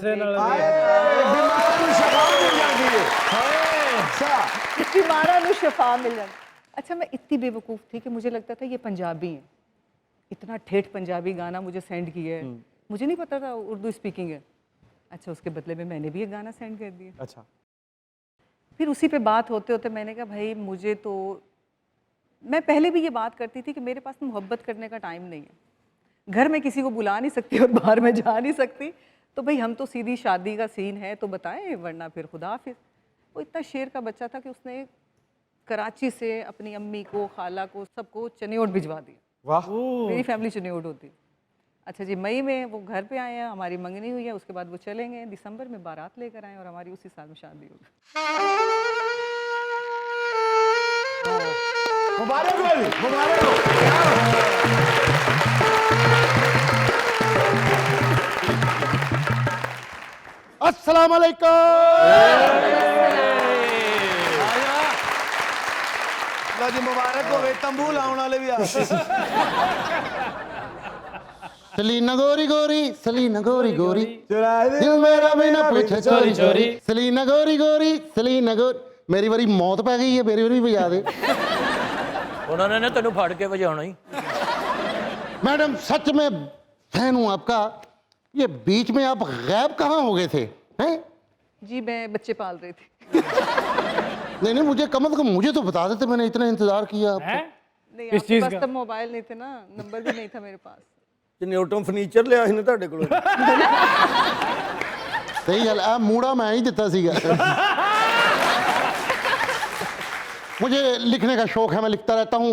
बीमारा नु शफा मिलन। अच्छा, मैं इतनी बेवकूफ़ थी कि मुझे लगता था ये पंजाबी हैं, इतना ठेठ पंजाबी गाना मुझे सेंड किया है, मुझे नहीं पता था उर्दू स्पीकिंग है। अच्छा, उसके बदले में मैंने भी एक गाना सेंड कर दिया।
अच्छा।
फिर उसी पे बात होते होते मैंने कहा भाई मुझे तो, मैं पहले भी ये बात करती थी कि मेरे पास मोहब्बत करने का टाइम नहीं है, घर में किसी को बुला नहीं सकती और बाहर में जा नहीं सकती, तो भाई हम तो सीधी शादी का सीन है तो बताएं, वरना फिर खुदा हाफिज़। वो इतना शेर का बच्चा था कि उसने कराची से अपनी अम्मी को, खाला को, सबको चनियोट भिजवा दिया।
वाह।
मेरी फैमिली चनियोट होती। अच्छा जी, मई में वो घर पे आए हैं, हमारी मंगनी हुई है, उसके बाद वो चलेंगे, दिसंबर में बारात लेकर आए और हमारी उसी साल में शादी हो गई।
मुबारक हो, मुबारक हो।
अस्सलाम
लो जी मुबारक होवे, तंबू लाउण वाले भी आ गए।
सलीना गोरी गोरी, सलीना गोरी गोरी, दिल मेरा भी ना पूछे चोरी चोरी, सलीना गोरी गोरी, सलीना गोरी। मेरी बारी मौत पै गई है, मेरी बारी बजा दे।
उन्होंने ना तेनू फड़ के बजाना ही।
मैडम सच में फैन हूँ आपका, ये बीच में आप गायब कहाँ हो गए थे हैं?
जी मैं बच्चे पाल रही थी।
नहीं नहीं, मुझे कम से कम मुझे तो बता देते, मैंने इतना इंतजार किया आपका।
हैं?
नहीं
किस
आपके
चीज़
पास
का?
तब मोबाइल नहीं थे ना, नंबर भी नहीं था मेरे पास।
ਜਨੇਟੋਂ ਫਰਨੀਚਰ ਲਿਆ ਸੀ ਨਾ ਤੁਹਾਡੇ ਕੋਲੋਂ।
सही गल आ मूड़ा मैं ही दिता सीगा। मुझे लिखने का शौक है, मैं लिखता रहता हूँ।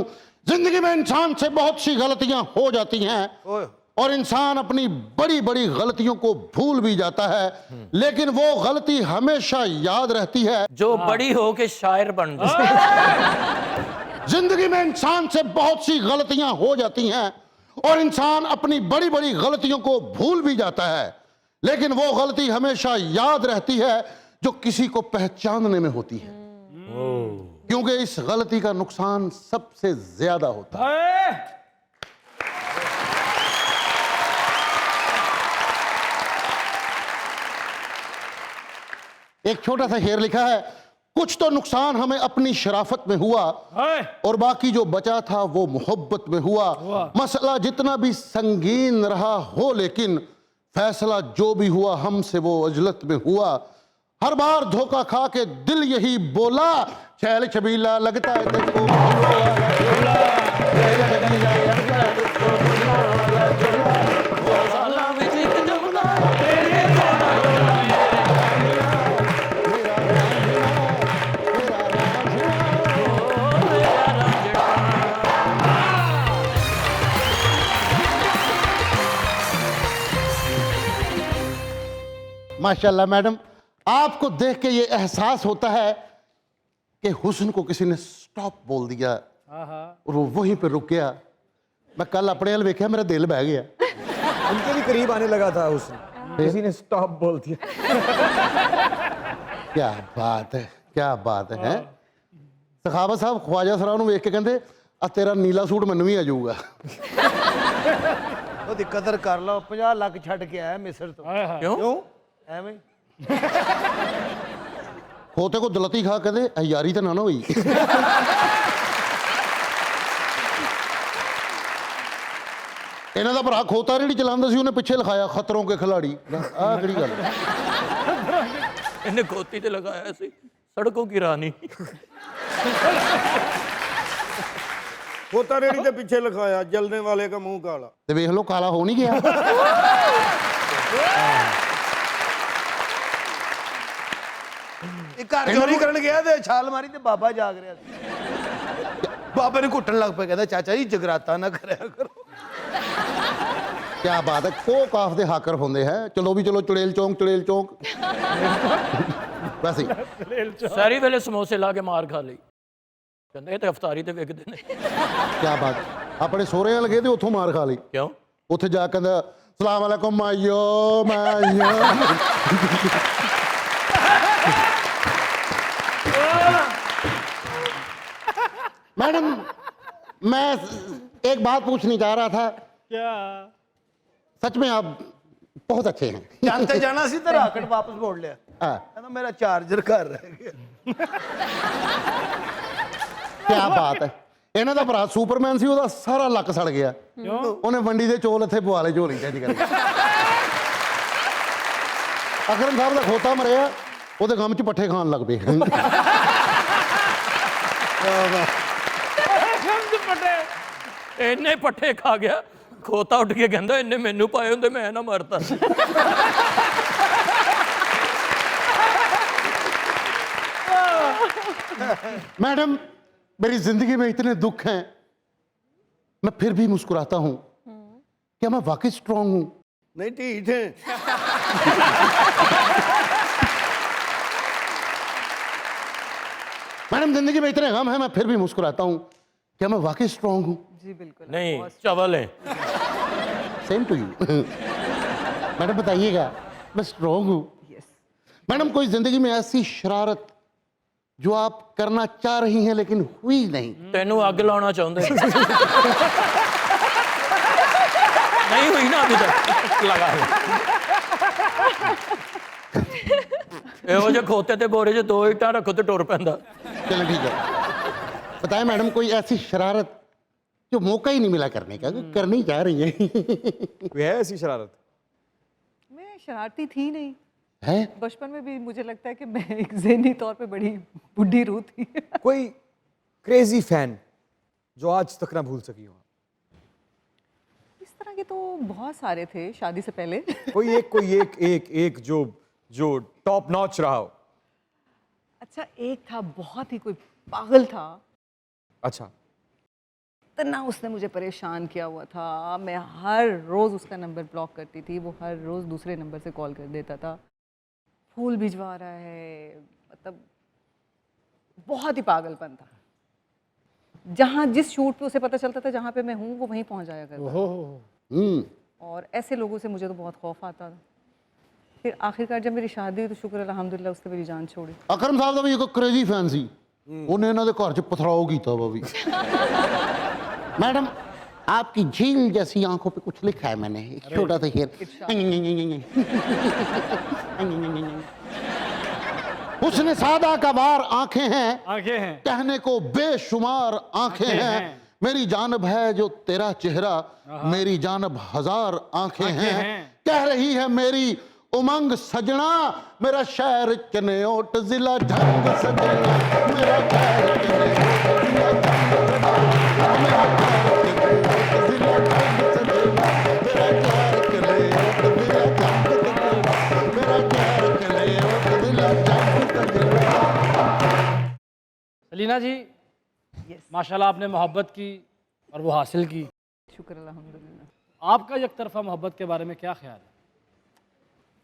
जिंदगी में इंसान से बहुत सी गलतियां हो जाती हैं और इंसान अपनी बड़ी बड़ी गलतियों को भूल भी जाता है, लेकिन वो गलती हमेशा याद रहती है।
जो बड़ी हो के शायर बन जाए।
जिंदगी में इंसान से बहुत सी गलतियां हो जाती हैं और इंसान अपनी बड़ी बड़ी गलतियों को भूल भी जाता है, लेकिन वो गलती हमेशा याद रहती है जो किसी को पहचानने में होती है, क्योंकि इस गलती का नुकसान सबसे ज्यादा होता है।
अरे!
एक छोटा सा शेर लिखा है, कुछ तो नुकसान हमें अपनी शराफत में हुआ
अरे!
और बाकी जो बचा था वो मोहब्बत में हुआ। मसला जितना भी संगीन रहा हो, लेकिन फैसला जो भी हुआ हमसे वो अजलत में हुआ। हर बार धोखा खा के दिल यही बोला, छैल छबीला लगता है देखो माशाल्लाह मैडम, आपको देख के ये एहसास होता है कि हुस्न को किसी ने स्टॉप बोल दिया और वो वहीं पे रुक गया। मैं कल अपने हल वेख्या, मेरा दिल बह गया।
उनके भी करीब आने लगा था उसने, किसी ने स्टॉप बोल दिया।
क्या बात है, क्या बात है। सखावत साहब ख्वाजा सराह ਨੂੰ ਵੇਖ ਕੇ ਕਹਿੰਦੇ ਆ ਤੇਰਾ ਨੀਲਾ ਸੂਟ ਮੈਨੂੰ ਵੀ ਆ ਜਾਊਗਾ।
ਉਹਦੀ ਕਦਰ ਕਰ ਲਓ, 50 ਲੱਖ ਛੱਡ ਕੇ ਆਇਆ ਮਿਸਰ ਤੋਂ।
क्यों?
ਐਵੇਂ
ਖੋਤੇ ਕੋ ਦਲਤੀ ਖਾ ਕਹਿੰਦੇ ਯਾਰੀ ਤਾਂ ਨਾ ਨਾ ਹੋਈ। ਇਹਨਾਂ ਦਾ ਭਰਾ ਖੋਤਾ ਰੇੜੀ ਚਲਾਉਂਦਾ ਸੀ, ਉਹਨੇ ਪਿੱਛੇ ਲਿਖਾਇਆ ਖਤਰੋਂ ਕੇ ਖਿਲਾੜੀ। ਆਹ ਕਿਹੜੀ ਗੱਲ ਹੈ?
इन्हें गोती ते लगाया सी सड़कों की रानी।
ਖੋਤਾ ਰੇੜੀ ਦੇ ਪਿੱਛੇ ਲਿਖਾਇਆ ਜਲਨੇ ਵਾਲੇ ਦਾ ਮੂੰਹ ਕਾਲਾ।
ਤੇ ਵੇਖ ਲਓ ਕਾਲਾ ਹੋ ਨਹੀਂ ਗਿਆ।
ਇਹ ਘਰ ਚੋਰੀ ਕਰਨ ਗਿਆ ਤੇ ਛਾਲ ਮਾਰੀ ਤੇ ਬਾਬਾ ਜਾਗ ਰਿਹਾ ਸੀ। ਬਾਬੇ ਨੂੰ ਘੁੱਟਣ ਲੱਗ ਪਿਆ, ਕਹਿੰਦਾ ਚਾਚਾ ਜੀ ਜਗਰਾਤਾ ਨਾ ਕਰਿਆ ਕਰੋ।
क्या बात है, को काफ दे हाकर होंदे हैं। चलो भी चलो चुड़ेल चौंक वैसे ही।
सारी वेले समोसे ला के मार खा ली, कहते ये तो अफतारी ते विकदे ने।
क्या बात, अपने सोहरे लगे थे उथों मार खा ली।
क्यों?
उत्थे जा कहंदा सलाम अलैकुम माइयो माइयो। मैडम मैं एक बात पूछनी चाह रहा था।
क्या?
सच में आप बहुत अच्छे हैं।
ਜਾਂਦੇ ਜਾਣਾ ਸੀ ਤੇ ਰਾਕਟ ਵਾਪਸ ਮੋੜ ਲਿਆ।
हाँ,
ਕਹਿੰਦਾ ਮੇਰਾ ਚਾਰਜਰ ਘਰ ਰਹਿ ਗਿਆ।
क्या बात है। ਇਹਨਾਂ ਦਾ ਭਰਾ ਸੁਪਰਮੈਨ ਸੀ, ਉਹਦਾ ਸਾਰਾ ਲੱਕ ਸੜ ਗਿਆ। ਉਹਨੇ ਵੰਡੀ ਦੇ ਚੋਲ ਇੱਥੇ ਪਵਾ ਲਏ ਝੋਲੀ ਚ ਕਰਕੇ। ਅਕਰਮ ਸਾਹਿਬ ਦਾ ਖੋਤਾ ਮਰਿਆ, ਉਹਦੇ ਗਮ ਚ ਪੱਠੇ ਖਾਣ ਲੱਗ ਪਏ।
इन्ने पट्ठे खा गया, खोता उठ के कहता इन्ने मैनू पाए होंदे मैं ना मरता।
मैडम मेरी जिंदगी में इतने दुख हैं, मैं फिर भी मुस्कुराता हूं। क्या मैं वाकई स्ट्रांग हूं?
ਨਹੀਂ ਢੀਠ ਹੈ।
मैडम जिंदगी में इतने गम हैं, मैं फिर भी मुस्कुराता हूं। क्या मैं वाकई स्ट्रांग हूं?
जी बिल्कुल।
नहीं चवल है।
Same to you. मैडम बताइएगा, मैं स्ट्रांग हूं? मैडम कोई जिंदगी में ऐसी शरारत जो आप करना चाह रही हैं लेकिन हुई नहीं?
तेनू अग लाना चाहते नहीं हुई ना अभी तक, लगा ਇਹੋ ਜਿਹੇ ਖੋਤੇ ਤੇ ਬੋਰੇ 'ਚ 2 ਇੱਟਾਂ ਰੱਖੋ ਤੇ ਟੁਰ ਪੈਂਦਾ।
चलो ठीक है, बताएं मैडम कोई ऐसी शरारत जो मौका ही नहीं मिला करने का, करनी चाह रही है।
कोई है ऐसी शरारत?
शरारती थी नहीं।
है?
बचपन में भी मुझे लगता है कि मैं एक ज़हनी तौर पे बड़ी बुढ़ी रूह थी।
कोई क्रेजी फैन जो आज तक ना भूल सकी हो?
इस तरह के तो बहुत सारे थे शादी से पहले।
कोई एक जो टॉप नॉच रहा हो।
अच्छा, एक था बहुत ही कोई पागल था,
अच्छा,
इतना उसने मुझे परेशान किया हुआ था। मैं हर रोज़ उसका नंबर ब्लॉक करती थी, वो हर रोज़ दूसरे नंबर से कॉल कर देता था, फूल भिजवा रहा है, मतलब बहुत ही पागलपन था। जहाँ जिस शूट पे उसे पता चलता था जहाँ पे मैं हूँ वो वहीं पहुँच जाया करता था। और ऐसे लोगों से मुझे तो बहुत खौफ आता था। फिर आखिरकार जब मेरी शादी हुई तो शुक्र अल्हम्दुलिल्लाह उसने मेरी जान छोड़ी।
अकरम साहब का भी एक क्रेजी फैन सी, उन्हें इन्हों दे घर च पथराव कीता वा भी। मैडम, आपकी झील जैसी आंखों पे कुछ लिखा है मैंने, एक छोटा सा शेर। उसने सादा का बार आंखें हैं, कहने को बेशुमार आंखें हैं। मेरी जानब है जो तेरा चेहरा, मेरी जानब हजार आंखें हैं। कह रही है मेरी उमंग सजना, मेरा शहर चनेओट जिला ढंग सजना, मेरा शहर चनेओट जिला ढंग सजना, मेरा शहर चनेओट जिला ढंग सजना, मेरा शहर चनेओट जिला ढंग सजना।
सलीना जी, माशाल्लाह आपने मोहब्बत की और वो हासिल की।
शुक्र अल्हम्दुलिल्लाह।
आपका एक तरफा मोहब्बत के बारे में क्या ख्याल है?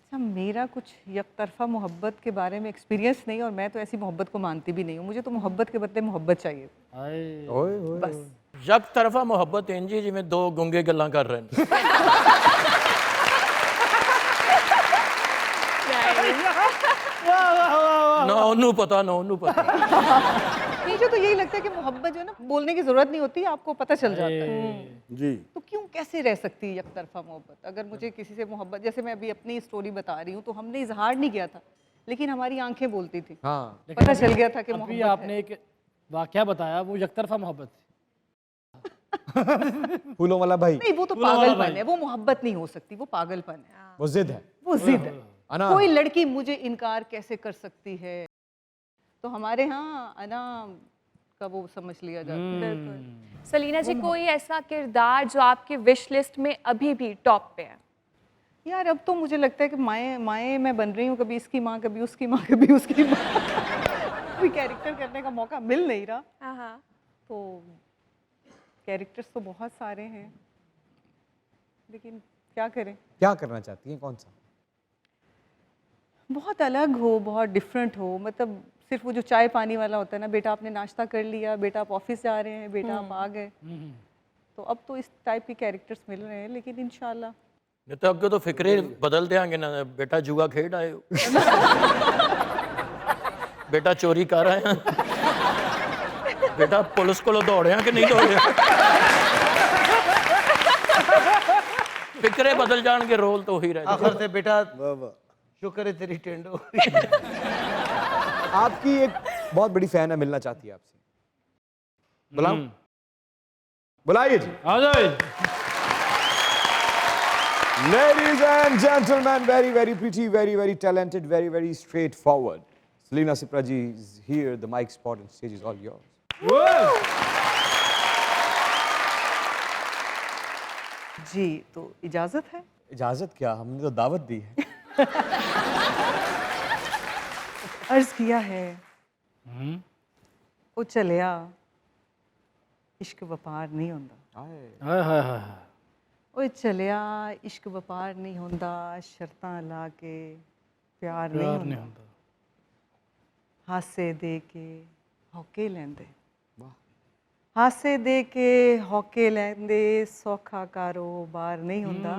अच्छा, मेरा कुछ यकतरफा मोहब्बत के बारे में एक्सपीरियंस नहीं, और मैं तो ऐसी मोहब्बत को मानती भी नहीं हूँ। मुझे तो मोहब्बत के बदले मोहब्बत चाहिए बस।
यक तरफा मोहब्बत इंजी जिमें दो गुंगे गल्लां कर रहे हैं। ना उन्होंने पता ना उन्होंने पता।
मुझे तो यही लगता है कि मोहब्बत जो है ना, बोलने की जरूरत नहीं होती, आपको पता चल जाता है
जी।
तो क्यों कैसे रह सकती है यकतरफा मोहब्बत? अगर मुझे किसी से मोहब्बत, जैसे मैं अभी अपनी स्टोरी बता रही हूँ, तो हमने इजहार नहीं किया था, लेकिन हमारी आंखें बोलती थी।
हाँ,
पता चल गया था कि
अभी
मोहब्बत
आपने एक वाकया बताया, वो एकतरफा मोहब्बत थी।
फूलों वाला भाई,
नहीं, वो तो पागलपन है, वो मोहब्बत नहीं हो सकती, वो पागलपन है,
वो जिद है।
वो जिद है।
अना,
कोई लड़की मुझे इनकार कैसे कर सकती है? तो हमारे यहाँ अना का वो समझ लिया जाता है।
सलीना जी, कोई ऐसा किरदार जो आपकी विश लिस्ट में अभी भी टॉप पे है?
यार, अब तो मुझे लगता है कि माए मैं बन रही हूँ, कभी इसकी माँ, कभी उसकी माँ, कभी उसकी माँ। कोई कैरेक्टर करने का मौका मिल नहीं रहा, तो कैरेक्टर्स तो बहुत सारे हैं, लेकिन क्या करें।
क्या करना चाहती हैं, कौन सा?
बहुत अलग हो, बहुत डिफरेंट हो, मतलब सिर्फ वो जो चाय पानी वाला होता है ना, बेटा आपने नाश्ता कर लिया, बेटा आप ऑफिस जा रहे हैं, बेटा आप आ गए, तो अब तो इस टाइप के कैरेक्टर्स मिल रहे हैं, लेकिन इंशाल्लाह।
नहीं तो अगे तो फिक्रे बदल देंगे ना, बेटा जुआ खेड आए हो, बेटा चोरी कर आए हैं, बेटा पुलिस को दौड़े कि नहीं दौड़े। फिक्रे बदल जाएंगे, रोल तो वही रहे।
आखिर से बेटा शुक्र है तेरी टेंड हो गई।
आपकी एक बहुत बड़ी फैन है, मिलना चाहती है आपसे, बुलाऊं? बुलाइए जी।
आ जाओ।
Ladies and gentlemen, very, very pretty, very, very talented, very, very straightforward. Selena Sipraji is here. The mic spot and stage is all yours.
जी, तो इजाजत है?
इजाजत क्या, हमने तो दावत दी है।
अर्ज किया है ओ चलिया इश्क वपार नहीं होंदा।
हाय हाय हाय।
ओ चलिया इश्क वपार नहीं होंदा, शर्तां ला के प्यार नहीं होंदा, हासे दे के हौके लैंदे, हासे दे के हौके लैंदे, सौखा कारोबार नहीं होंदा,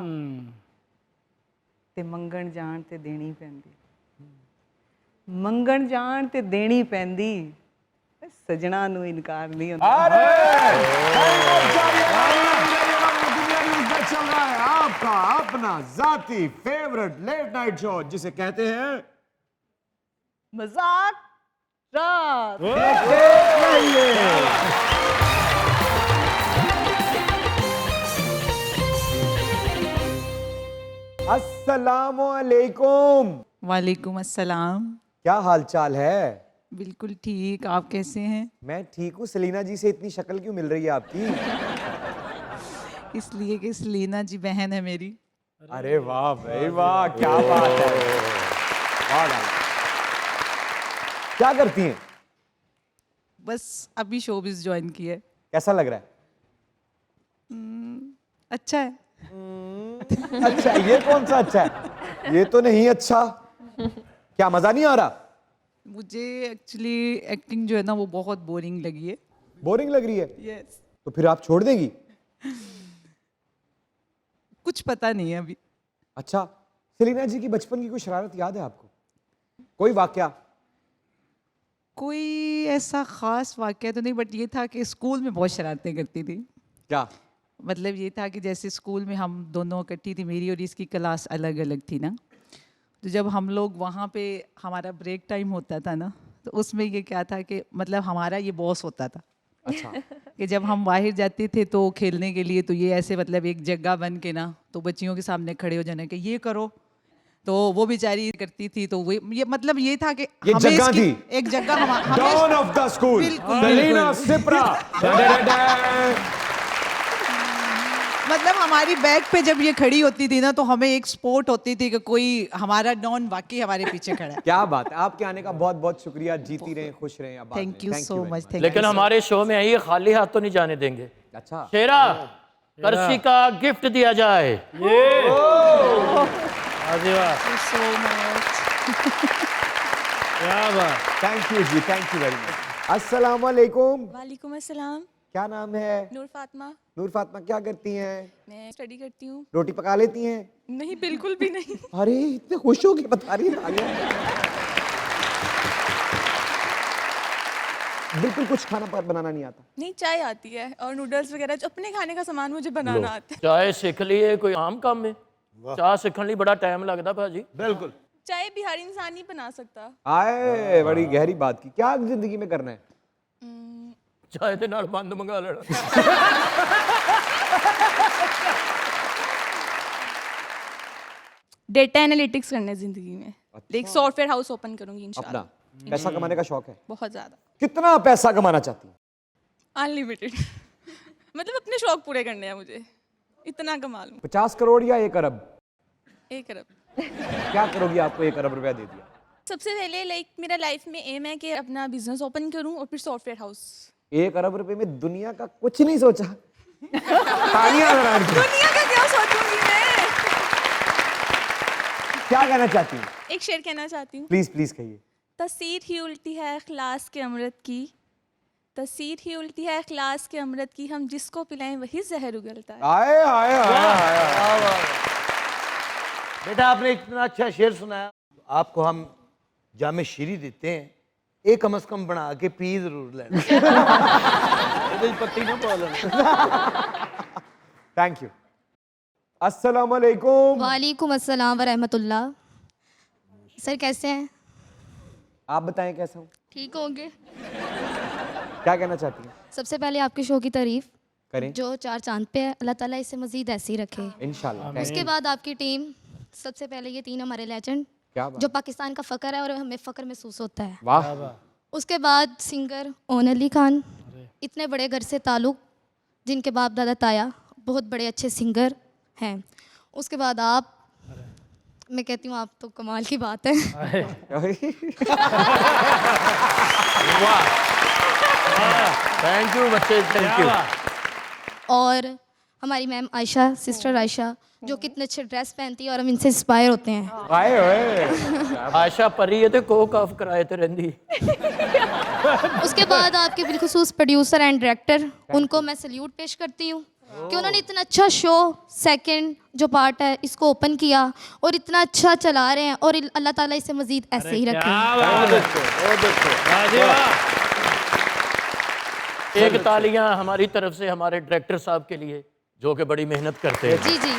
ते मंगण जान ते देनी पैंदी, मंगण जान ते देनी पैंदी, सजना नू इनकार नहीं होता।
चल रहा है आपका अपना जाती फेवरेट लेट नाइट शो, जिसे कहते हैं
मजाक रात।
हंस अस्सलामु अलैकुम।
वालेकुम अस्सलाम।
क्या हाल चाल है?
बिल्कुल ठीक, आप कैसे हैं?
मैं ठीक हूँ। सलीना जी से इतनी शक्ल क्यों मिल रही है आपकी?
इसलिए कि सलीना जी बहन है मेरी।
अरे वाह भाई वाह, क्या बात है। वाह वाह। क्या करती हैं?
बस अभी शोबिस ज्वाइन की है।
कैसा लग रहा है?
अच्छा है।
अच्छा, ये कौन सा अच्छा है? ये तो नहीं अच्छा। क्या मजा नहीं आ रहा?
मुझे एक्चुअली एक्टिंग जो है ना वो बहुत बोरिंग लगी है।
बोरिंग लग रही है?
यस।
तो फिर आप छोड़ देंगी?
कुछ पता नहीं है अभी।
अच्छा, सलीना जी की बचपन की कोई शरारत याद है आपको? कोई वाकया?
कोई ऐसा खास वाकया तो नहीं, बट ये था कि स्कूल में बहुत शरारतें करती थी।
क्या?
मतलब ये था कि जैसे स्कूल में हम दोनों इकट्ठी थी, मेरी और इसकी क्लास अलग अलग थी ना, तो जब हम लोग वहाँ पे हमारा ब्रेक टाइम होता था ना, तो उसमें ये क्या था कि मतलब हमारा ये बॉस होता था।
अच्छा।
कि जब हम बाहर जाते थे तो खेलने के लिए, तो ये ऐसे मतलब एक जगह बन के ना, तो बच्चियों के सामने खड़े हो जाने कि ये करो, तो वो बेचारी करती थी। तो वो ये मतलब ये था कि
ये
हमें
जगह
इसकी-
थी?
एक जगह
डॉन ऑफ द स्कूल
बिल्कुल,
सलीना सिप्रा।
मतलब हमारी बैक पे जब ये खड़ी होती थी ना, तो हमें एक स्पोर्ट होती थी कि कोई हमारा डॉन वाकई हमारे पीछे खड़ा है।
क्या बात है। आपके आने का बहुत बहुत शुक्रिया। जीती रहें, खुश रहें। अब
थैंक यू सो मच।
लेकिन हमारे शो में आइए, खाली हाथ तो नहीं जाने देंगे।
अच्छा,
शेरा, कर्शी का गिफ्ट दिया जाए।
So much.
क्या बात।
थैंक यू जी, थैंक यू वेरी मच। अस्सलाम वालेकुम।
वालेकुम अस्सलाम।
क्या नाम है?
नूर फातिमा।
नूर फातिमा, क्या करती हैं?
मैं स्टडी करती हूँ।
रोटी पका लेती हैं?
नहीं, बिल्कुल भी नहीं।
अरे इतने खुश हो के बता रही है। बिल्कुल कुछ खाना बनाना नहीं आता?
नहीं, चाय आती है और नूडल्स वगैरह, जो अपने खाने का सामान मुझे बनाना आता है।
चाय सीख लिए कोई आम काम में? चाय सीखने लिए बड़ा टाइम लगता भाजी।
बिल्कुल।
चाय बिहारी इंसान नहीं बना सकता।
आए, बड़ी गहरी बात की। क्या जिंदगी में करना है?
चाय के नाल बंद मंगा लेना।
डेटा एनालिटिक्स करना है जिंदगी में। एक सॉफ्टवेयर हाउस ओपन करूंगी इंशाल्लाह।
अपना पैसा कमाने का शौक है?
बहुत ज्यादा।
कितना पैसा कमाना चाहती हैं?
अनलिमिटेड। मतलब अपने शौक पूरे करने हैं मुझे, इतना कमा लूं।
50 करोड़ या 1 अरब?
1 अरब।
क्या करोगी? आपको 1 अरब रुपया दे दिया।
सबसे पहले मेरा लाइफ में एम है कि अपना बिजनेस ओपन करूं और फिर सॉफ्टवेयर हाउस।
1 अरब रुपए में दुनिया का कुछ नहीं सोचा। तालियां बजा दो।
दुनिया का क्या सोचूंगी मैं?
क्या कहना चाहती हैं?
एक शेर कहना चाहती हूँ।
प्लीज प्लीज कहिए।
तसीर ही उल्टी है इखलास के अमृत की, तसीर ही उल्टी है इखलास के अमृत की, हम जिसको पिलाएं वही जहर उगलता है।
आए आए आए।
बेटा आपने इतना अच्छा शेर सुनाया, आपको हम जामे शीरी देते हैं, एक कम से कम बना के पी जरूर लेना। पत्ती ना बोलना।
Thank you. अस्सलाम वालेकुम।
वालेकुम अस्सलाम व रहमतुल्लाह। सर कैसे हैं?
आप बताएं कैसा हूँ?
ठीक होंगे।
क्या कहना चाहती हैं?
सबसे पहले आपके शो की तारीफ
करें।
जो 4 चांद पे है, अल्लाह ताला इसे मजीद ऐसे ही रखे।
इंशाल्लाह।
उसके बाद आपकी टीम, सबसे पहले ये 3 हमारे लेजेंड
क्या बात।
जो पाकिस्तान का फ़ख्र है और हमें फ़ख्र महसूस होता है।
वाह।
उसके बाद सिंगर ओन अली खान, इतने बड़े घर से ताल्लुक़, जिनके बाप दादा ताया बहुत बड़े अच्छे सिंगर हैं। उसके बाद आप, मैं कहती हूँ आप तो कमाल की बात है।
थैंक यू बच्चे, थैंक यू।
और हमारी मैम आयशा, सिस्टर आयशा, जो कितने अच्छे ड्रेस पहनती है और हम इनसे इंस्पायर होते हैं।
आए ओए।
आशा परी है तो को काफ कराए ते रहंदी।
उसके बाद आपके बिलखुसूस प्रोड्यूसर एंड डायरेक्टर, उनको मैं सल्यूट पेश करती हूँ कि उन्होंने इतना अच्छा शो, सेकंड जो पार्ट है, इसको ओपन किया और इतना अच्छा चला रहे हैं, और अल्लाह ताला इसे मजीद ऐसे ही रखे।
एक तालियां हमारी तरफ से हमारे डायरेक्टर साहब के लिए, जो कि बड़ी मेहनत करते हैं।
जी जी।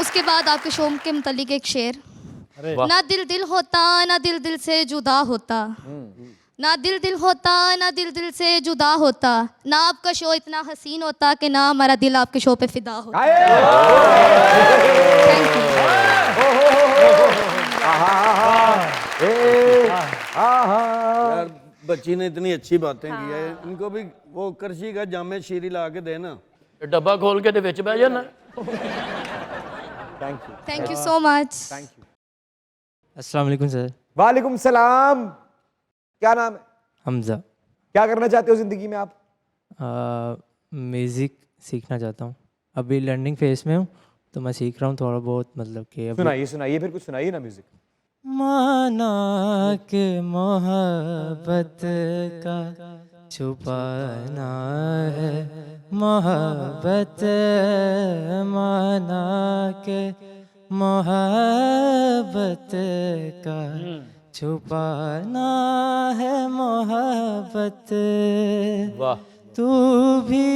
उसके बाद आपके शो के मुतालिक एक शेर, ना दिल दिल होता ना दिल दिल से जुदा होता, ना दिल दिल होता, ना दिल दिल से जुदा होता, ना आपका शो इतना हसीन होता कि ना हमारा दिल आपके शो पे फिदा होता।
यार बच्ची ने इतनी अच्छी बातें की है, इनको भी वो करशी का जामे शीरी ला के देना।
ਇਹ ਡੱਬਾ ਖੋਲ ਕੇ ਤੇ ਵਿੱਚ ਬਹਿ ਜਾਣਾ।
Thank you so much.
अस्सलाम वालेकुम सर।
वालेकुम सलाम। क्या नाम है?
हमजा।
क्या करना चाहते हो जिंदगी में आप?
म्यूज़िक सीखना चाहता हूँ, अभी लर्निंग फेज में हूँ, तो मैं सीख रहा हूँ थोड़ा बहुत, मतलब कि अभी
सुनाइए सुनाइए, फिर कुछ सुनाइए ना म्यूजिक।
माना के मोहब्बत का छुपाना है, मोहब्बत माना के मोहब्बत का छुपाना है, मोहब्बत
वाह
तू भी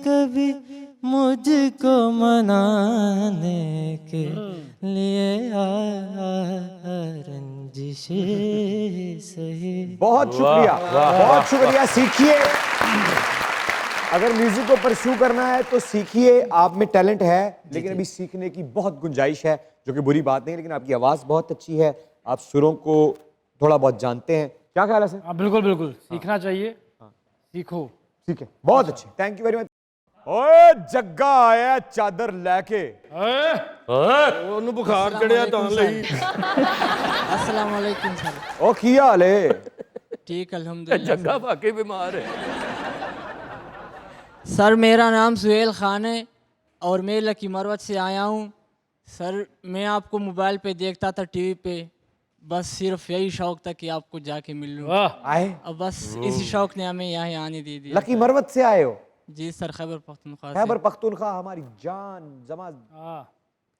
कभी मुझको मनाने के लिए रंजिश सही।
बहुत शुक्रिया, बहुत शुक्रिया। सीखिए, अगर म्यूजिक को परस्यू करना है तो सीखिए, आप में टैलेंट है, लेकिन अभी सीखने की बहुत गुंजाइश है, जो कि बुरी बात नहीं है। लेकिन आपकी आवाज़ बहुत अच्छी है, आप सुरों को थोड़ा बहुत जानते हैं। क्या ख्याल है सर?
हाँ बिल्कुल बिल्कुल, सीखना चाहिए। सीखो।
ठीक है, बहुत अच्छे, थैंक यू वेरी मच। ओए जग्गा आया चादर लेके।
ਉਹਨੂੰ ਬੁਖਾਰ ਚੜਿਆ ਤਾਂ ਲਈ।
अस्सलाम वालेकुम सर।
ओ की हाल है?
ठीक अल्हम्दुलिल्लाह।
ਜੱਗਾ ਵਾਕਈ ਬਿਮਾਰ है।
सर मेरा नाम सुहेल खान है और मैं लकी मरवत से आया हूँ। सर मैं आपको मोबाइल पे देखता था, टीवी पे, बस सिर्फ यही शौक था कि आपको जाके मिल लूँ।
आए
अब बस इसी शौक ने हमें यहाँ आने दे दिया।
लकी मरवत से आए हो?
जी सर, खैबर पख्तूनख्वा से।
खैबर पख्तूनख्वा, हमारी जान जमा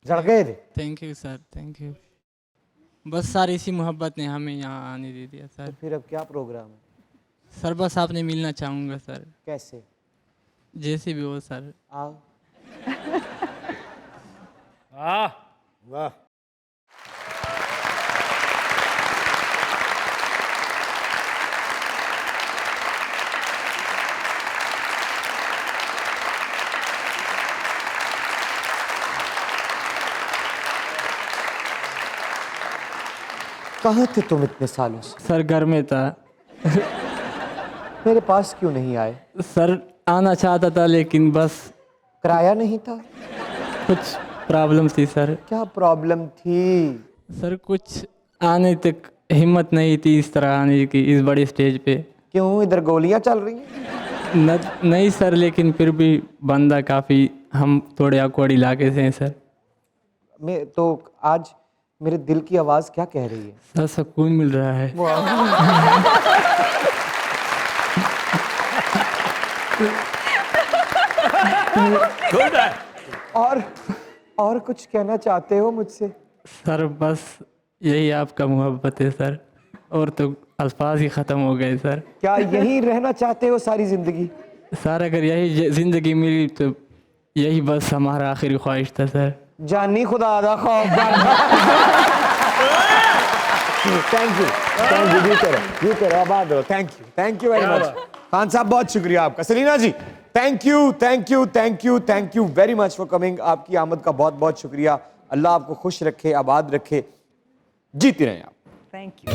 जड़ गए थे।
Thank you sir, thank you. बस सर इसी मोहब्बत ने हमें यहाँ आने दे दिया सर।
फिर अब क्या प्रोग्राम है?
सर बस आपने मिलना चाहूँगा सर,
कैसे?
जैसे भी हो सर।
आओ।
ਵਾਹ
कहाँ थे तुम इतने सालों से?
सर घर में था।
मेरे पास क्यों नहीं आए?
सर आना चाहता था लेकिन बस
किराया नहीं था?
कुछ प्रॉब्लम थी सर।
क्या प्रॉब्लम थी?
सर कुछ आने तक हिम्मत नहीं थी इस तरह आने की, इस बड़े स्टेज पे।
क्यों, इधर गोलियां चल रही हैं?
नहीं सर, लेकिन फिर भी बंदा काफ़ी, हम थोड़े अकवर्ड इलाके से हैं सर।
मैं तो आज मेरे दिल की आवाज़ क्या कह रही है?
सर सुकून मिल रहा है।
गुड है।
और कुछ कहना चाहते हो मुझसे?
सर बस यही आपका मोहब्बत है सर, और तो अल्फाज ही ख़त्म हो गए सर।
क्या यहीं रहना चाहते हो सारी जिंदगी?
सर अगर यही ज़िंदगी मिली तो यही बस हमारा आखिरी ख्वाहिश था सर।
जानी खुदा दा खौफ। थैंक यू, जीते रहो, आबाद रहो। Thank you very much Khan साहब, बहुत शुक्रिया आपका। Salina ji, thank you very much for coming. आपकी आमद का बहुत बहुत शुक्रिया। अल्लाह आपको खुश रखे, आबाद रखे, जीती रहें आप।
Thank you.